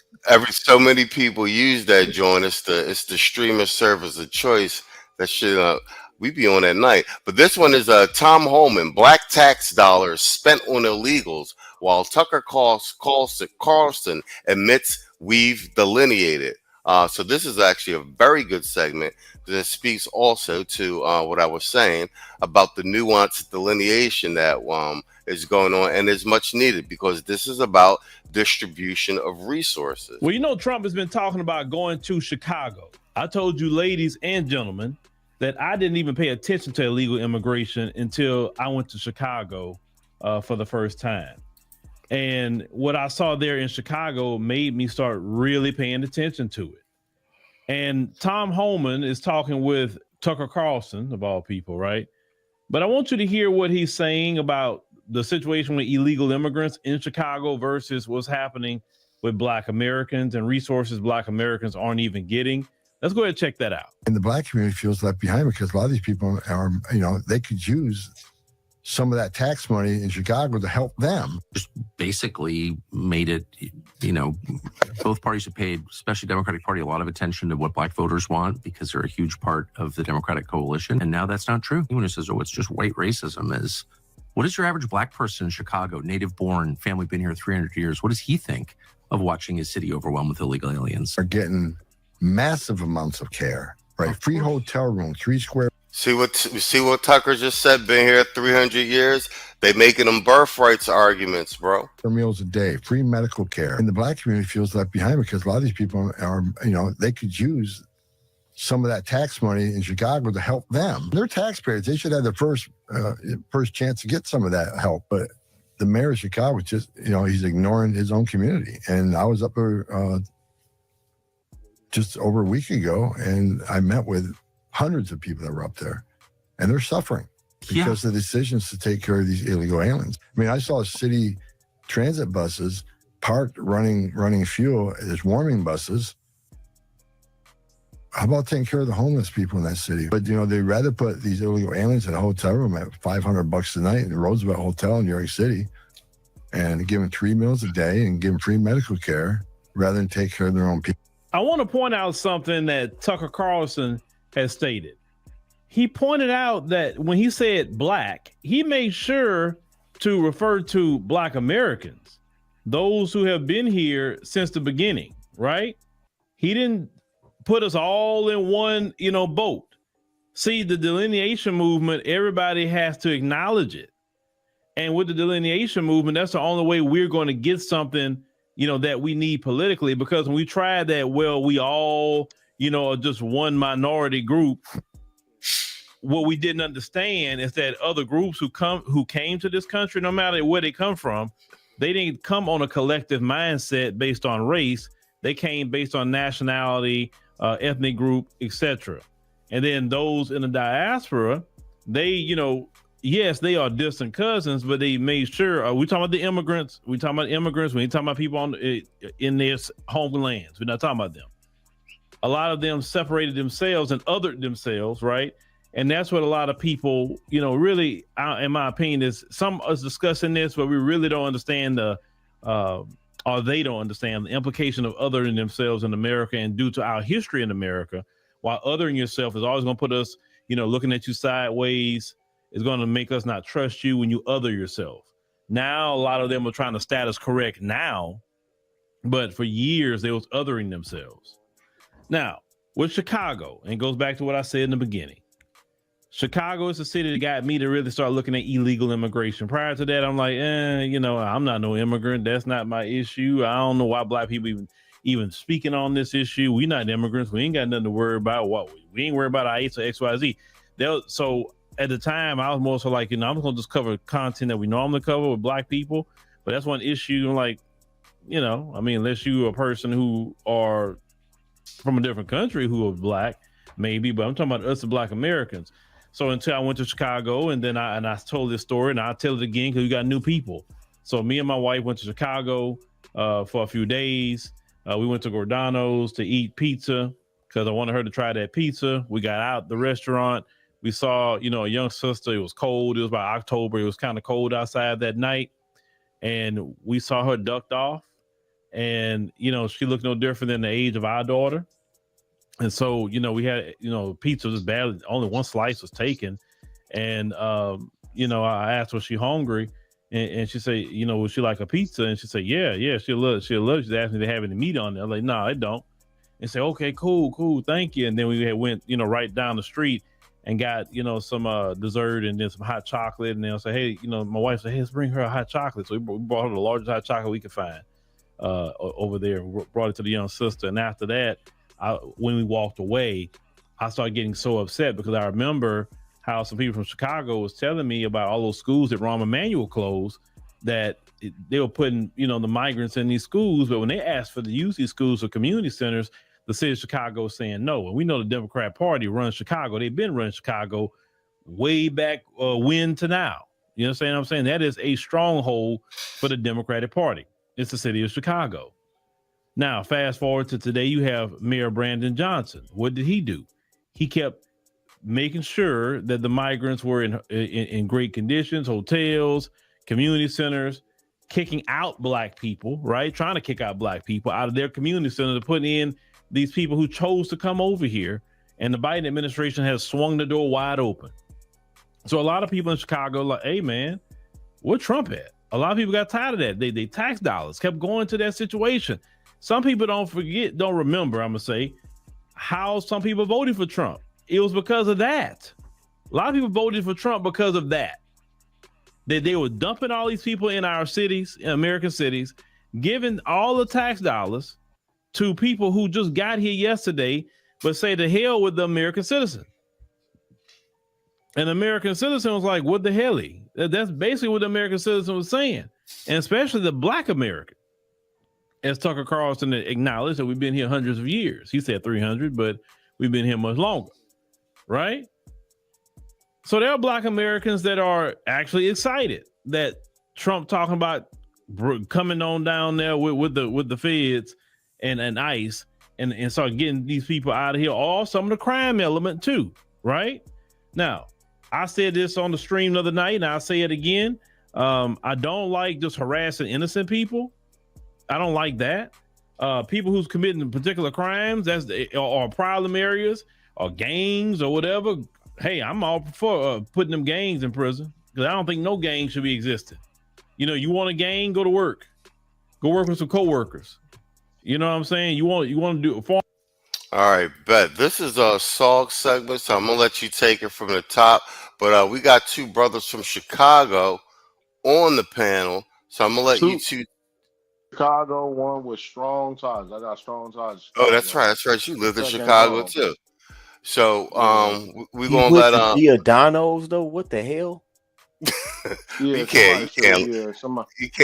so many people use that joint. It's the streamer service of choice. That shit we be on at night. But this one is Tom Holman, black tax dollars spent on illegals, while Tucker Carlson admits we've delineated. So this is actually a very good segment because it speaks also to what I was saying about the nuanced delineation that is going on and is much needed because this is about distribution of resources. Well, you know, Trump has been talking about going to Chicago. I told you, ladies and gentlemen, that I didn't even pay attention to illegal immigration until I went to Chicago for the first time. And what I saw there in Chicago made me start really paying attention to it. And Tom Homan is talking with Tucker Carlson, of all people, right? But I want you to hear what he's saying about the situation with illegal immigrants in Chicago versus what's happening with Black Americans and resources Black Americans aren't even getting. Let's go ahead and check that out. And the Black community feels left behind because a lot of these people are, you know, they could use some of that tax money in Chicago to help them. Just basically made it, you know, both parties have paid, especially Democratic Party, a lot of attention to what Black voters want because they're a huge part of the Democratic coalition. And now that's not true. Anyone who says, oh, it's just white racism is, what is your average Black person in Chicago, native born, family been here 300 years? What does he think of watching his city overwhelmed with illegal aliens? Are getting massive amounts of care, right? Free hotel room, 3 square. See what Tucker just said, been here 300 years? They making them birthrights arguments, bro. Meals a day, free medical care. And the Black community feels left behind because a lot of these people are, you know, they could use some of that tax money in Chicago to help them. They're taxpayers. They should have the first chance to get some of that help. But the mayor of Chicago just, you know, he's ignoring his own community. And I was up there just over a week ago, and I met with hundreds of people that were up there, and they're suffering because of the decisions to take care of these illegal aliens. I mean, I saw city transit buses parked running fuel as warming buses. How about taking care of the homeless people in that city? But, you know, they'd rather put these illegal aliens in a hotel room at $500 a night in the Roosevelt Hotel in New York City and give them 3 meals a day and give them free medical care rather than take care of their own people. I want to point out something that Tucker Carlson has stated. He pointed out that when he said Black, he made sure to refer to Black Americans, those who have been here since the beginning, right? He didn't put us all in one, you know, boat. See, the delineation movement, everybody has to acknowledge it. And with the delineation movement, that's the only way we're going to get something, you know, that we need politically, because when we tried that, well, we all, you know, are just one minority group. What we didn't understand is that other groups who came to this country, no matter where they come from, they didn't come on a collective mindset based on race. They came based on nationality, ethnic group, etc. And then those in the diaspora, they, you know, yes, they are distant cousins, but they made sure. We talking about the immigrants. We talking about immigrants. We ain't talking about people in their homelands. We're not talking about them. A lot of them separated themselves and othered themselves, right? And that's what a lot of people, you know, really, in my opinion, is some us discussing this, but we really don't understand or they don't understand the implication of othering themselves in America, and due to our history in America, while othering yourself is always going to put us, you know, looking at you sideways, is going to make us not trust you when you other yourself. Now, a lot of them are trying to status correct now, but for years they was othering themselves. Now, with Chicago, and it goes back to what I said in the beginning, Chicago is the city that got me to really start looking at illegal immigration. Prior to that, I'm like, you know, I'm not no immigrant. That's not my issue. I don't know why Black people even speaking on this issue. We not immigrants. We ain't got nothing to worry about. We ain't worried about our AIDS or XYZ. So at the time, I was more so like, you know, I'm going to just cover content that we normally cover with Black people. But that's one issue. Like, you know, I mean, unless you are a person who are from a different country who are Black, maybe. But I'm talking about us, the Black Americans. So until I went to Chicago, and then I told this story, and I'll tell it again because we got new people. So me and my wife went to Chicago for a few days. We went to Giordano's to eat pizza because I wanted her to try that pizza. We got out the restaurant. We saw, you know, a young sister. It was cold. It was about October. It was kind of cold outside that night. And we saw her ducked off. And, you know, she looked no different than the age of our daughter. And so, you know, we had, you know, pizza was bad. Only one slice was taken. And, you know, I asked, was she hungry? And she said, you know, would she like a pizza? And she said, yeah, she'll love it. She asked me to have any meat on there. I'm like, no, I don't. and say, okay, cool, thank you. And then we went, right down the street and got, some dessert and then some hot chocolate. And they'll say, hey, my wife said, hey, let's bring her a hot chocolate. So we brought her the largest hot chocolate we could find over there. Brought it to the young sister. And after that, when we walked away, I started getting so upset because I remember how some people from Chicago was telling me about all those schools that Rahm Emanuel closed, that they were putting, the migrants in these schools. But when they asked for the use of these schools or community centers, the city of Chicago is saying no. And we know the Democrat Party runs Chicago. They've been running Chicago way back when to now. You understand what I'm saying? That is a stronghold for the Democratic Party. It's the city of Chicago. Now, fast forward to today, you have Mayor Brandon Johnson. What did he do? He kept making sure that the migrants were in great conditions, hotels, community centers, kicking out black people, right? Trying to kick out black people out of their community centers to put in these people who chose to come over here. And the Biden administration has swung the door wide open. So a lot of people in Chicago are like, hey, man, where Trump at? A lot of people got tired of that. They tax dollars kept going to that situation. Some people don't remember, I'm going to say, how some people voted for Trump. It was because of that. A lot of people voted for Trump because of that. They were dumping all these people in our cities, in American cities, giving all the tax dollars to people who just got here yesterday, but say to hell with the American citizen. And the American citizen was like, what the hell? That's basically what the American citizen was saying. And especially the black American. As Tucker Carlson acknowledged that we've been here hundreds of years. He said 300, but we've been here much longer. Right? So there are black Americans that are actually excited that Trump talking about coming on down there with the feds and ICE and start getting these people out of here, or some of the crime element too, right? Now, I said this on the stream the other night, and I'll say it again. I don't like just harassing innocent people. I don't like that. People who's committing particular crimes, or problem areas, or gangs, or whatever. Hey, I'm all for putting them gangs in prison, because I don't think no gang should be existing. You want a gang, go to work. Go work with some co-workers. You know what I'm saying? You want to do it for. All right, bet. This is a SOG segment, so I'm going to let you take it from the top. But we got two brothers from Chicago on the panel, so I'm going to let you two. Chicago, one with strong ties. I got strong ties. Oh, that's right. That's right. You lived in Chicago, too. So we're going to let... Giordano's, though? What the hell? You can't listen to everything. You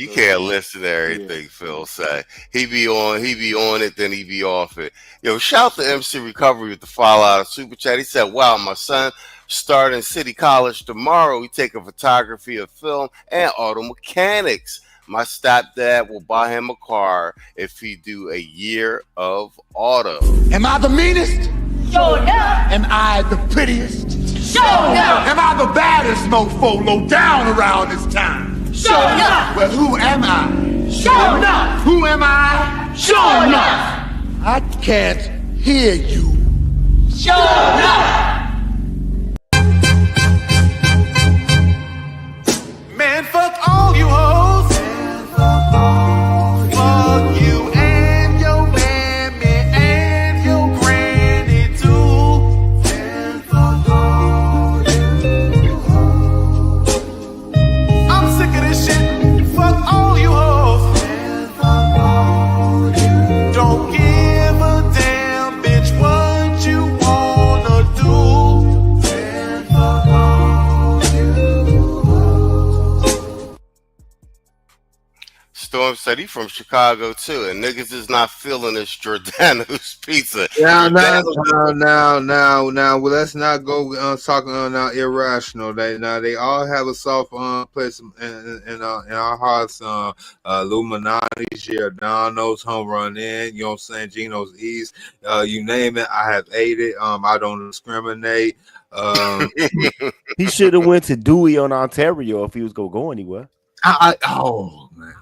can't listen to everything Phil say. He be on it, then he be off it. Yo, shout to MC Recovery with the follow out of Super Chat. He said, wow, my son starting City College tomorrow. He taking photography of film and auto mechanics. My stepdad will buy him a car if he do a year of auto. Am I the meanest? Sure enough. Am I the prettiest? Sure enough. Am I the baddest mofo low down around this time? Sure enough. Well, who am I? Sure enough. Who am I? Sure enough. I can't hear you. Sure enough. Man, fuck all you hoes. Fuck you and your mammy and your granny too. I'm sick of this shit. Fuck all you hoes. Don't give a damn, bitch, what you wanna do. Storm said he from Chicago too, and niggas is not feeling this Giordano's pizza. Now, well, let's not go talking now irrational. They all have a soft place in our hearts. Illuminati, Giordano's, Home Run In, you know what I'm saying, Geno's East, you name it, I have ate it. I don't discriminate. He should have went to Dewey on Ontario if he was gonna go anywhere. Oh man.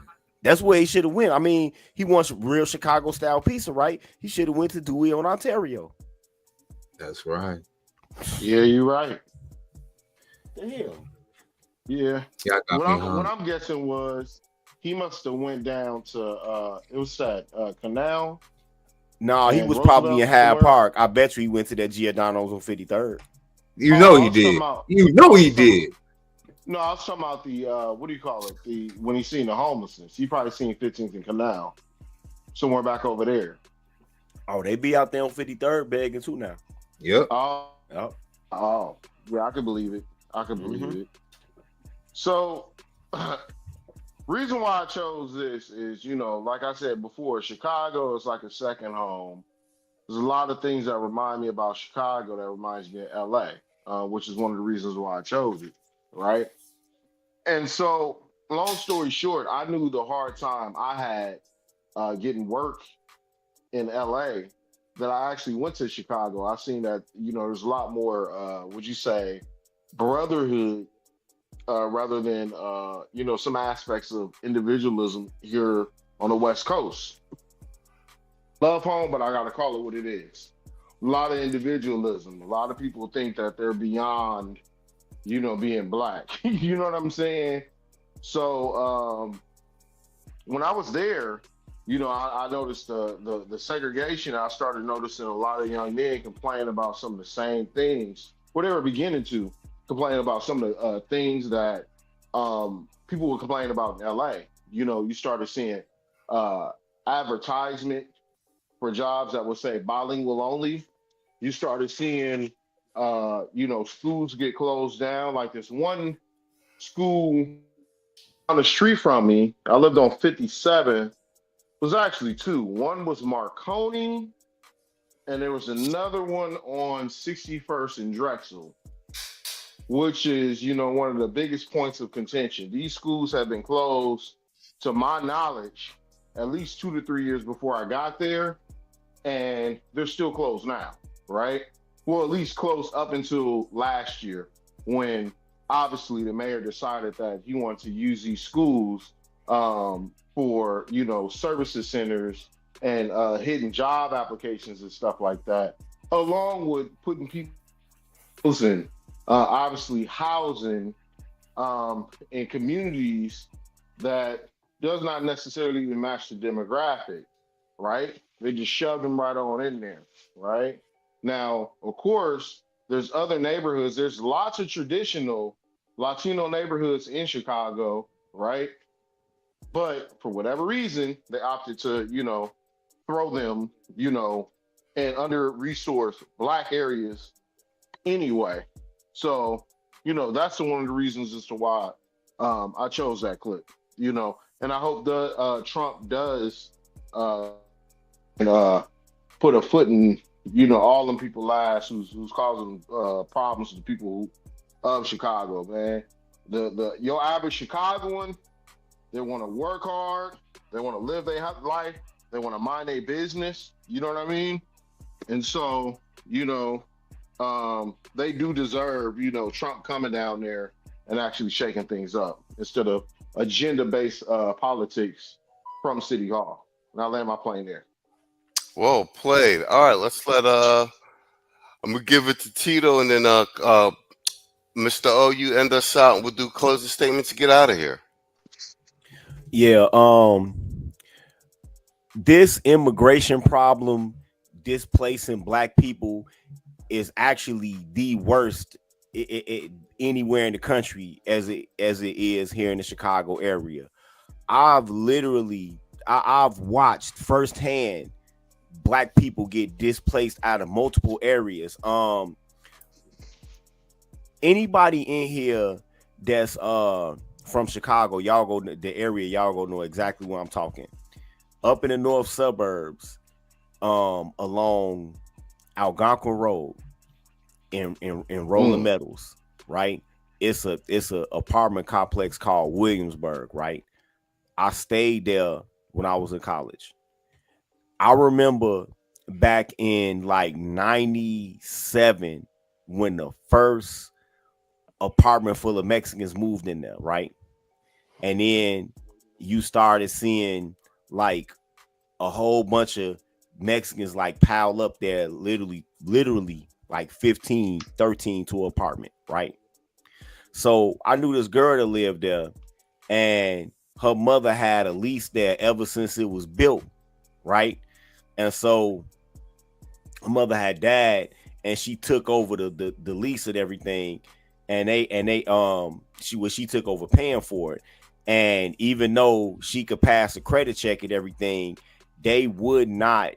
That's where he should have went. I mean, he wants real Chicago style pizza, right? He should have went to Dewey on Ontario. That's right. Yeah, you're right. The hell? Yeah. What I'm guessing was he must have went down to it was that Canal. No, he and was Roosevelt probably in Hyde somewhere. Park. I bet you he went to that Giordano's on 53rd. You know I he was talking did. about- You know he I was talking- did. No, I was talking about the what do you call it? When he seen the homelessness. He probably seen 15th and Canal. Somewhere back over there. Oh, they be out there on 53rd begging too now. Yep. Oh, Yep. oh, yeah, I can believe it. I can believe it. So, reason why I chose this is, like I said before, Chicago is like a second home. There's a lot of things that remind me about Chicago that reminds me of LA, which is one of the reasons why I chose it, right? And so, long story short, I knew the hard time I had getting work in LA that I actually went to Chicago. I seen that, there's a lot more, would you say, brotherhood rather than, some aspects of individualism here on the West Coast. Love home, but I got to call it what it is. A lot of individualism. A lot of people think that they're beyond, being black. You know what I'm saying? So when I was there, I noticed the segregation. I started noticing a lot of young men complain about some of the same things, or they were beginning to complain about some of the things that people would complain about in LA. You started seeing advertisement for jobs that would say bilingual only. You started seeing, schools get closed down. Like this one school on the street from me, I lived on 57. Was actually two. One was Marconi, and there was another one on 61st and Drexel, which is, one of the biggest points of contention. These schools have been closed, to my knowledge, at least 2 to 3 years before I got there, and they're still closed now, right? Well, at least closed up until last year, when obviously the mayor decided that he wanted to use these schools for, services centers and hidden job applications and stuff like that, along with putting people in, obviously housing in communities that does not necessarily even match the demographic, right? They just shoved them right on in there, right? Now, of course, there's other neighborhoods. There's lots of traditional Latino neighborhoods in Chicago, right? But for whatever reason, they opted to, throw them, in under-resourced Black areas anyway. So, that's one of the reasons as to why I chose that clip, and I hope Trump does put a foot in, all them people's lives who's causing problems to the people of Chicago, man. Your average Chicagoan, they want to work hard. They want to live their life. They want to mind their business. You know what I mean? And so, they do deserve, Trump coming down there and actually shaking things up instead of agenda-based politics from City Hall. And I'll land my plane there. Well played. All right, let's let I'm gonna give it to Tito, and then Mr. O, you end us out, and we'll do closing statements to get out of here. Yeah, this immigration problem displacing Black people is actually the worst anywhere in the country as it is here in the Chicago area. I've watched firsthand Black people get displaced out of multiple areas. Anybody in here that's from Chicago, y'all go to the area, y'all go know exactly where I'm talking. Up in the north suburbs, along Algonquin Road in Rolling Meadows, right? It's a apartment complex called Williamsburg, right? I stayed there when I was in college. I remember back in like 97 when the first apartment full of Mexicans moved in there, right? And then you started seeing like a whole bunch of Mexicans like piled up there, literally like 15, 13 to an apartment, right? So I knew this girl that lived there, and her mother had a lease there ever since it was built, right? And so her mother had died, and she took over the lease and everything, and she took over paying for it. And even though she could pass a credit check and everything, they would not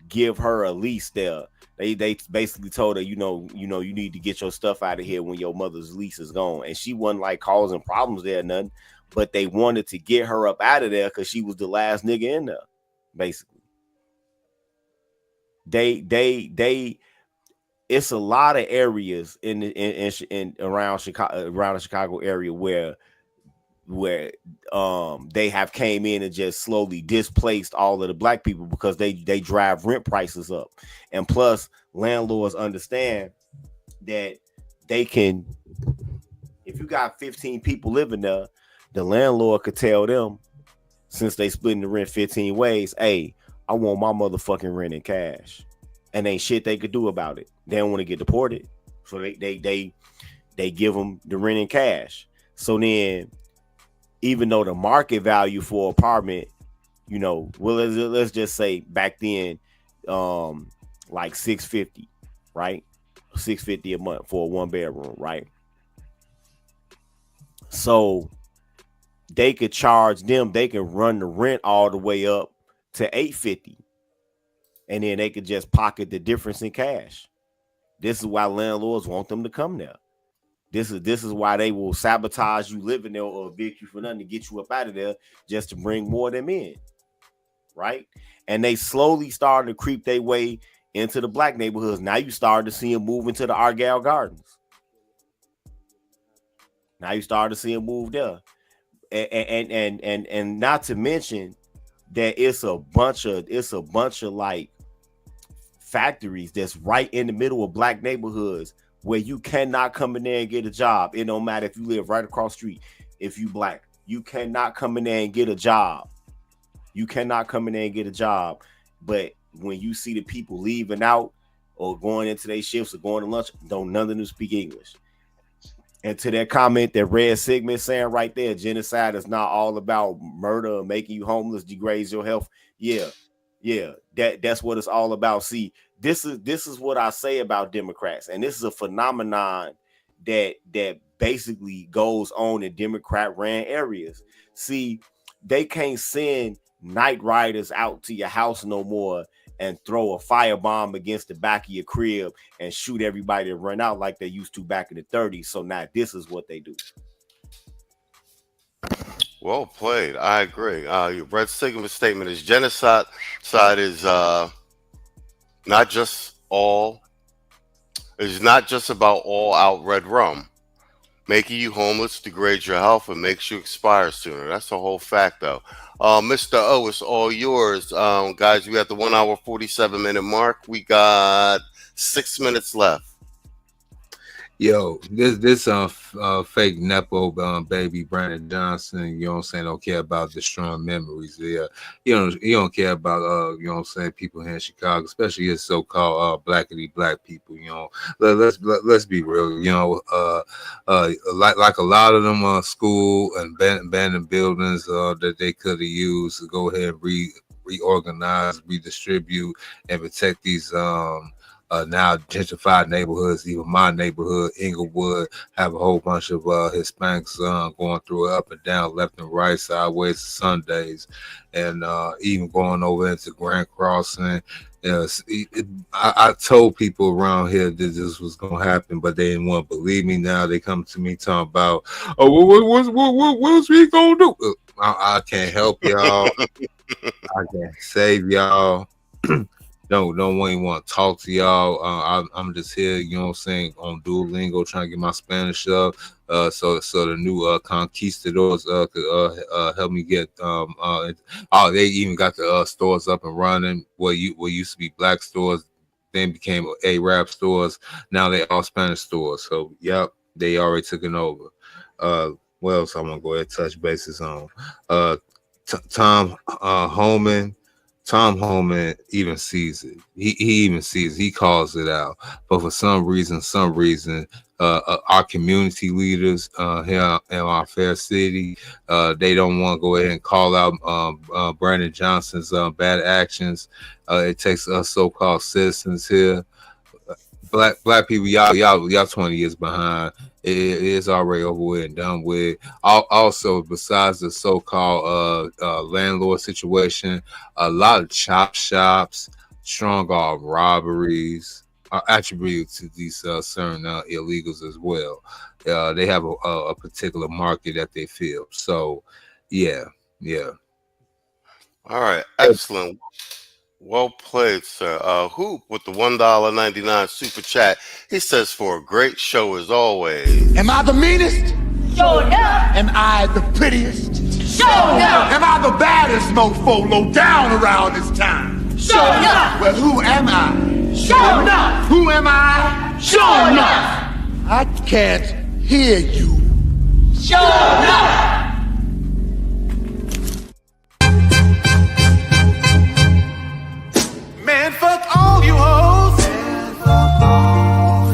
give her a lease there. They basically told her, you need to get your stuff out of here when your mother's lease is gone. And she wasn't like causing problems there or nothing, but they wanted to get her up out of there because she was the last nigga in there, basically. It's a lot of areas in around the Chicago area where they have came in and just slowly displaced all of the black people because they drive rent prices up. And plus, landlords understand that they can, if you got 15 people living there, the landlord could tell them, since they splitting the rent 15 ways, hey, I want my motherfucking rent in cash. And ain't shit they could do about it. They don't want to get deported. So they give them the rent in cash. So then, even though the market value for apartment, well, let's just say back then, like $650, right? $650 a month for a 1-bedroom, right? So they could charge them, they can run the rent all the way up to $850, and then they could just pocket the difference in cash. This is why landlords want them to come there. This is why they will sabotage you living there or evict you for nothing to get you up out of there, just to bring more of them in, right? And they slowly started to creep their way into the black neighborhoods. Now you started to see them move into the Argyle Gardens. Now you started to see them move there, and not to mention that it's a bunch of like factories that's right in the middle of black neighborhoods where you cannot come in there and get a job. It don't matter if you live right across the street. If you black, you cannot come in there and get a job. You cannot come in there and get a job. But when you see the people leaving out or going into their shifts or going to lunch, don't none of them speak English. And to that comment that Red Sigma is saying right there, genocide is not all about murder or making you homeless, degrades your health. Yeah, that's what it's all about. See, this is what I say about Democrats, and this is a phenomenon that basically goes on in Democrat-ran areas. See, they can't send night riders out to your house no more and throw a firebomb against the back of your crib and shoot everybody and run out like they used to back in the 30s. So now this is what they do. Well played. I agree. Red Sigma's statement is genocide is not just about all out red rum. Making you homeless degrades your health and makes you expire sooner. That's the whole fact, though. Mr. O, it's all yours. Guys, we at the 1 hour, 47 minute mark. We got 6 minutes left. Yo, this fake Nepo baby Brandon Johnson, you know what I'm saying, don't care about destroying memories. Yeah, you don't care about you know what I'm saying, people here in Chicago, especially his so-called blackity black people. You know, let's be real. You know, like a lot of them school and abandoned buildings that they could have used to go ahead and reorganize, redistribute, and protect these now gentrified neighborhoods. Even my neighborhood, Inglewood, have a whole bunch of Hispanics going through it up and down, left and right, sideways, Sundays, and even going over into Grand Crossing. I told people around here that this was gonna happen, but they didn't want to believe me. Now they come to me talking about, what's we gonna do? I can't help y'all. I can't save y'all. Don't even want to talk to y'all. I'm just here, you know what I'm saying, on Duolingo, trying to get my Spanish up. So the new conquistadors could help me get. They even got the stores up and running. What used to be black stores, then became Arab stores. Now they all Spanish stores. So yep, they already took it over. What else I'm gonna go ahead and touch bases on? Tom Homan even sees it. He even sees it. He calls it out. But for some reason, our community leaders here in our fair city. They don't want to go ahead and call out Brandon Johnson's bad actions. It takes us so-called citizens here. Black people, y'all 20 years behind. It is already over with and done with. Also, besides the so-called landlord situation, a lot of chop shops, strong arm robberies are attributed to these certain illegals as well. They have a particular market that they feel. So, yeah. All right, excellent. Well played, sir. Hoop with the $1.99 super chat. He says, for a great show as always. Am I the meanest? Sure enough. Am I the prettiest? Sure enough. Am I the baddest mofo low down around this time? Sure enough. Well, who am I? Sure enough. Who am I? Sure enough. I can't hear you. Sure enough. Man, fuck all you hoes.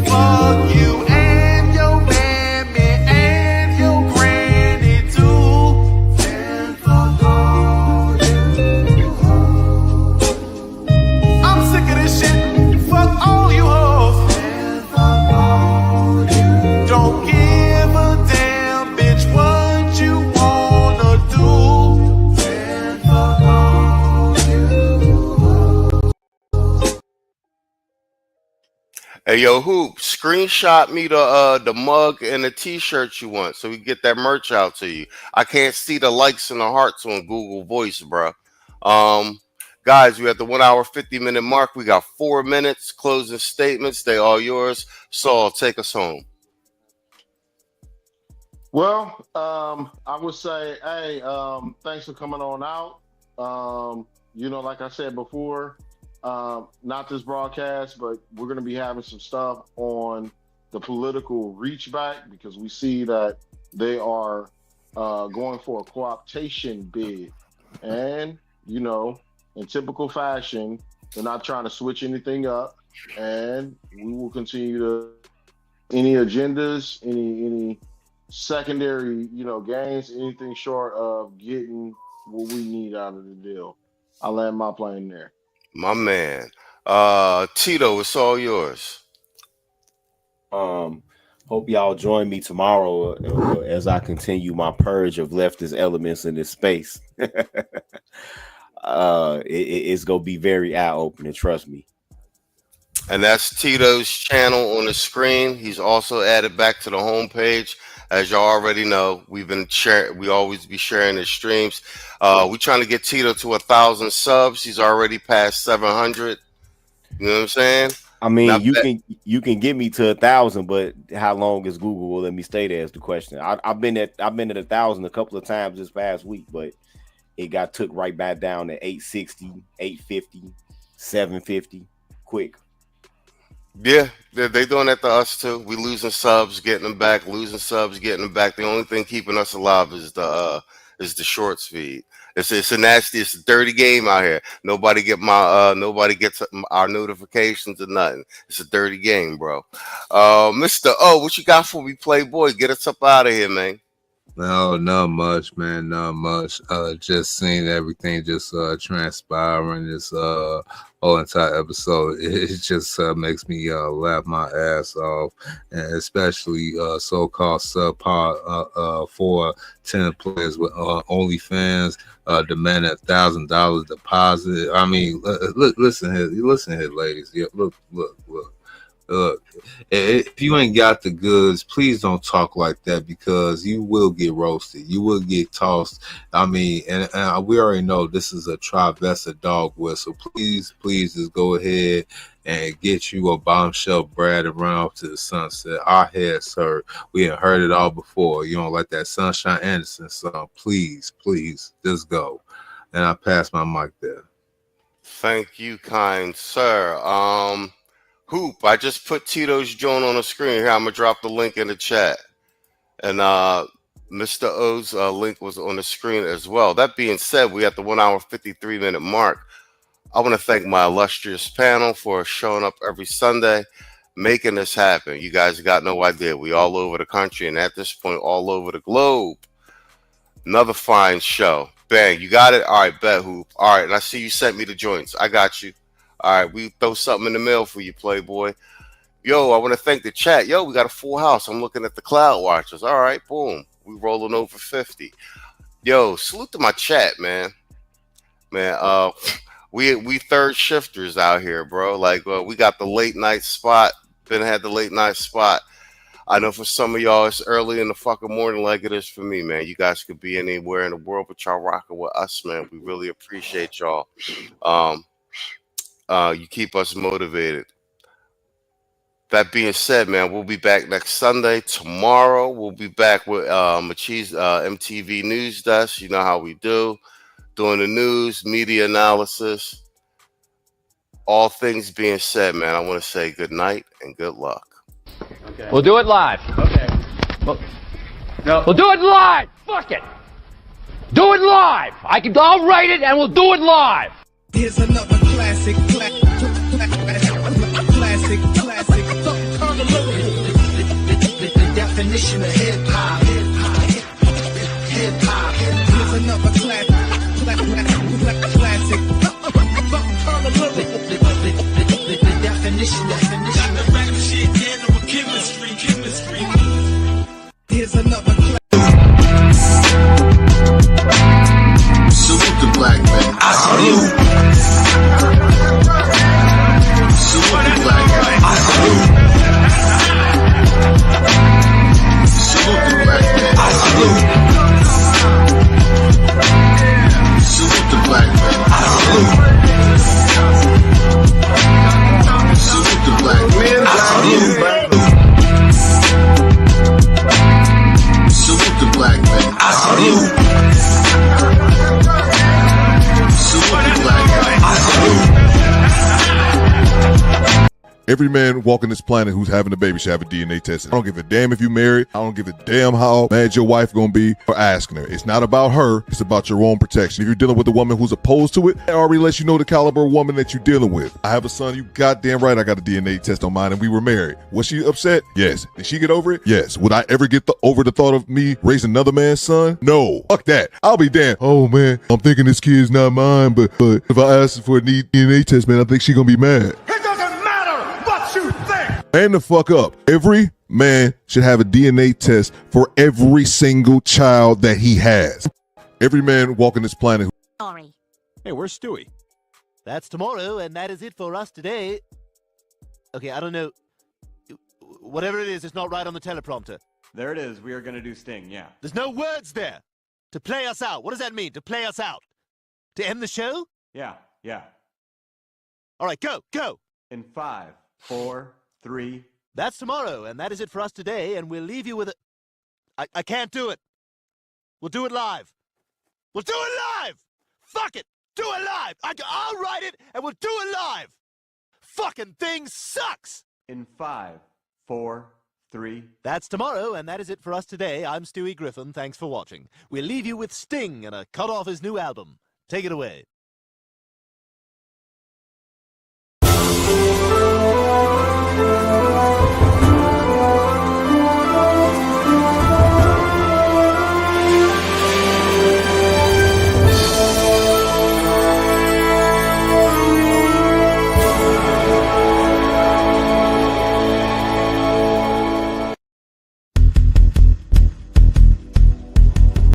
Fuck you and your mammy and your granny too. I'm sick of this shit. Fuck all you hoes. Don't give a damn, bitch, what you wanna do. Hey, yo, Hoop, screenshot me the mug and the t-shirt you want so we can get that merch out to you. I can't see the likes and the hearts on Google Voice, bro. Guys, we're at the 1 hour, 50-minute mark. We got 4 minutes, closing statements. They all yours. Saul, take us home. Well, I would say, hey, thanks for coming on out. Like I said before, not this broadcast, but we're going to be having some stuff on the political reach back because we see that they are going for a co-optation bid. And, in typical fashion, they're not trying to switch anything up. And we will continue to any agendas, any secondary, gains, anything short of getting what we need out of the deal. I'll land my plane there. My man. Tito, it's all yours. Hope y'all join me tomorrow as I continue my purge of leftist elements in this space. It's gonna be very eye-opening, trust me. And that's Tito's channel on the screen. He's also added back to the homepage. As y'all already know, we always be sharing his streams. We're trying to get Tito to 1,000 subs. He's already past 700. You know what I'm saying? I mean, you can get me to 1,000, but how long is Google will let me stay there is the question. I've been at 1,000 a couple of times this past week, but it got took right back down to 860, 850, 750, quick. Yeah, they doing that to us too. We losing subs, getting them back. Losing subs, getting them back. The only thing keeping us alive is the shorts feed. It's a nasty, it's a dirty game out here. Nobody gets our notifications or nothing. It's a dirty game, bro. Mr. O, what you got for me, Playboy? Get us up out of here, man. No, not much, man. Not much. Just seeing everything just transpiring this whole entire episode. It just makes me laugh my ass off, and especially so-called subpar for tenant players with OnlyFans demanding $1,000 deposit. I mean, listen here, ladies. Yeah, look. Look, if you ain't got the goods, please don't talk like that because you will get roasted. You will get tossed. I mean, and we already know this is a Trivesta dog whistle. Please just go ahead and get you a bombshell Brad around to the sunset. Our heads hurt. We have heard it all before. You don't like that Sunshine Anderson song. Please, just go. And I pass my mic there. Thank you, kind sir. Hoop, I just put Tito's joint on the screen here. I'm gonna drop the link in the chat, and Mr. O's link was on the screen as well. That being said, we at the 1 hour 53-minute mark. I want to thank my illustrious panel for showing up every Sunday, making this happen. You guys got no idea. We all over the country, and at this point, all over the globe. Another fine show. Bang, you got it? All right, bet, Hoop. All right, and I see you sent me the joints. I got you. All right, we throw something in the mail for you, Playboy. Yo, I want to thank the chat. Yo, we got a full house. I'm looking at the Cloud Watchers. All right, boom. We rolling over 50. Yo, salute to my chat, man. Man, we third shifters out here, bro. Like, we got the late night spot. Been had the late night spot. I know for some of y'all, it's early in the fucking morning like it is for me, man. You guys could be anywhere in the world, but y'all rocking with us, man. We really appreciate y'all. You keep us motivated. That being said, man, we'll be back next Sunday. Tomorrow, we'll be back with Machi's MTV News Desk. You know how we do. Doing the news, media analysis. All things being said, man, I want to say good night and good luck. Okay. We'll do it live. Okay. We'll do it live. Fuck it. Do it live. I'll write it and we'll do it live. Here's another classic. The definition of hip hop. Here's another classic. The definition. Rap shit, handle with chemistry. Here's another salute the black man. I salute. Salute the black man. I salute. Salute the black man. I salute. Salute the black man. I salute. Salute the black man. I salute. Salute the black man. I salute. Salute the black man. I salute. Every man walking this planet who's having a baby should have a DNA test. I don't give a damn if you married. I don't give a damn how mad your wife gonna be for asking her. It's not about her. It's about your own protection. If you're dealing with a woman who's opposed to it, it already lets you know the caliber of woman that you're dealing with. I have a son. You goddamn right I got a DNA test on mine, and we were married. Was she upset? Yes. Did she get over it? Yes. Would I ever get over the thought of me raising another man's son? No. Fuck that. I'll be damned. Oh man, I'm thinking this kid's not mine, but if I ask her for a DNA test, man, I think she gonna be mad. Man the fuck up. Every man should have a DNA test for every single child that he has. Every man walking this planet. Sorry. Hey, where's Stewie? That's tomorrow, and that is it for us today. Okay, I don't know. Whatever it is, it's not right on the teleprompter. There it is. We are going to do Sting, yeah. There's no words there. To play us out. What does that mean, to play us out? To end the show? Yeah. All right, go. In 5, 4, 3. That's tomorrow, and that is it for us today, and we'll leave you with a... I can't do it. We'll do it live. Fuck it. Do it live. I'll write it, and we'll do it live. Fucking thing sucks. In 5, 4, 3. That's tomorrow, and that is it for us today. I'm Stewie Griffin. Thanks for watching. We'll leave you with Sting and a cut off his new album. Take it away.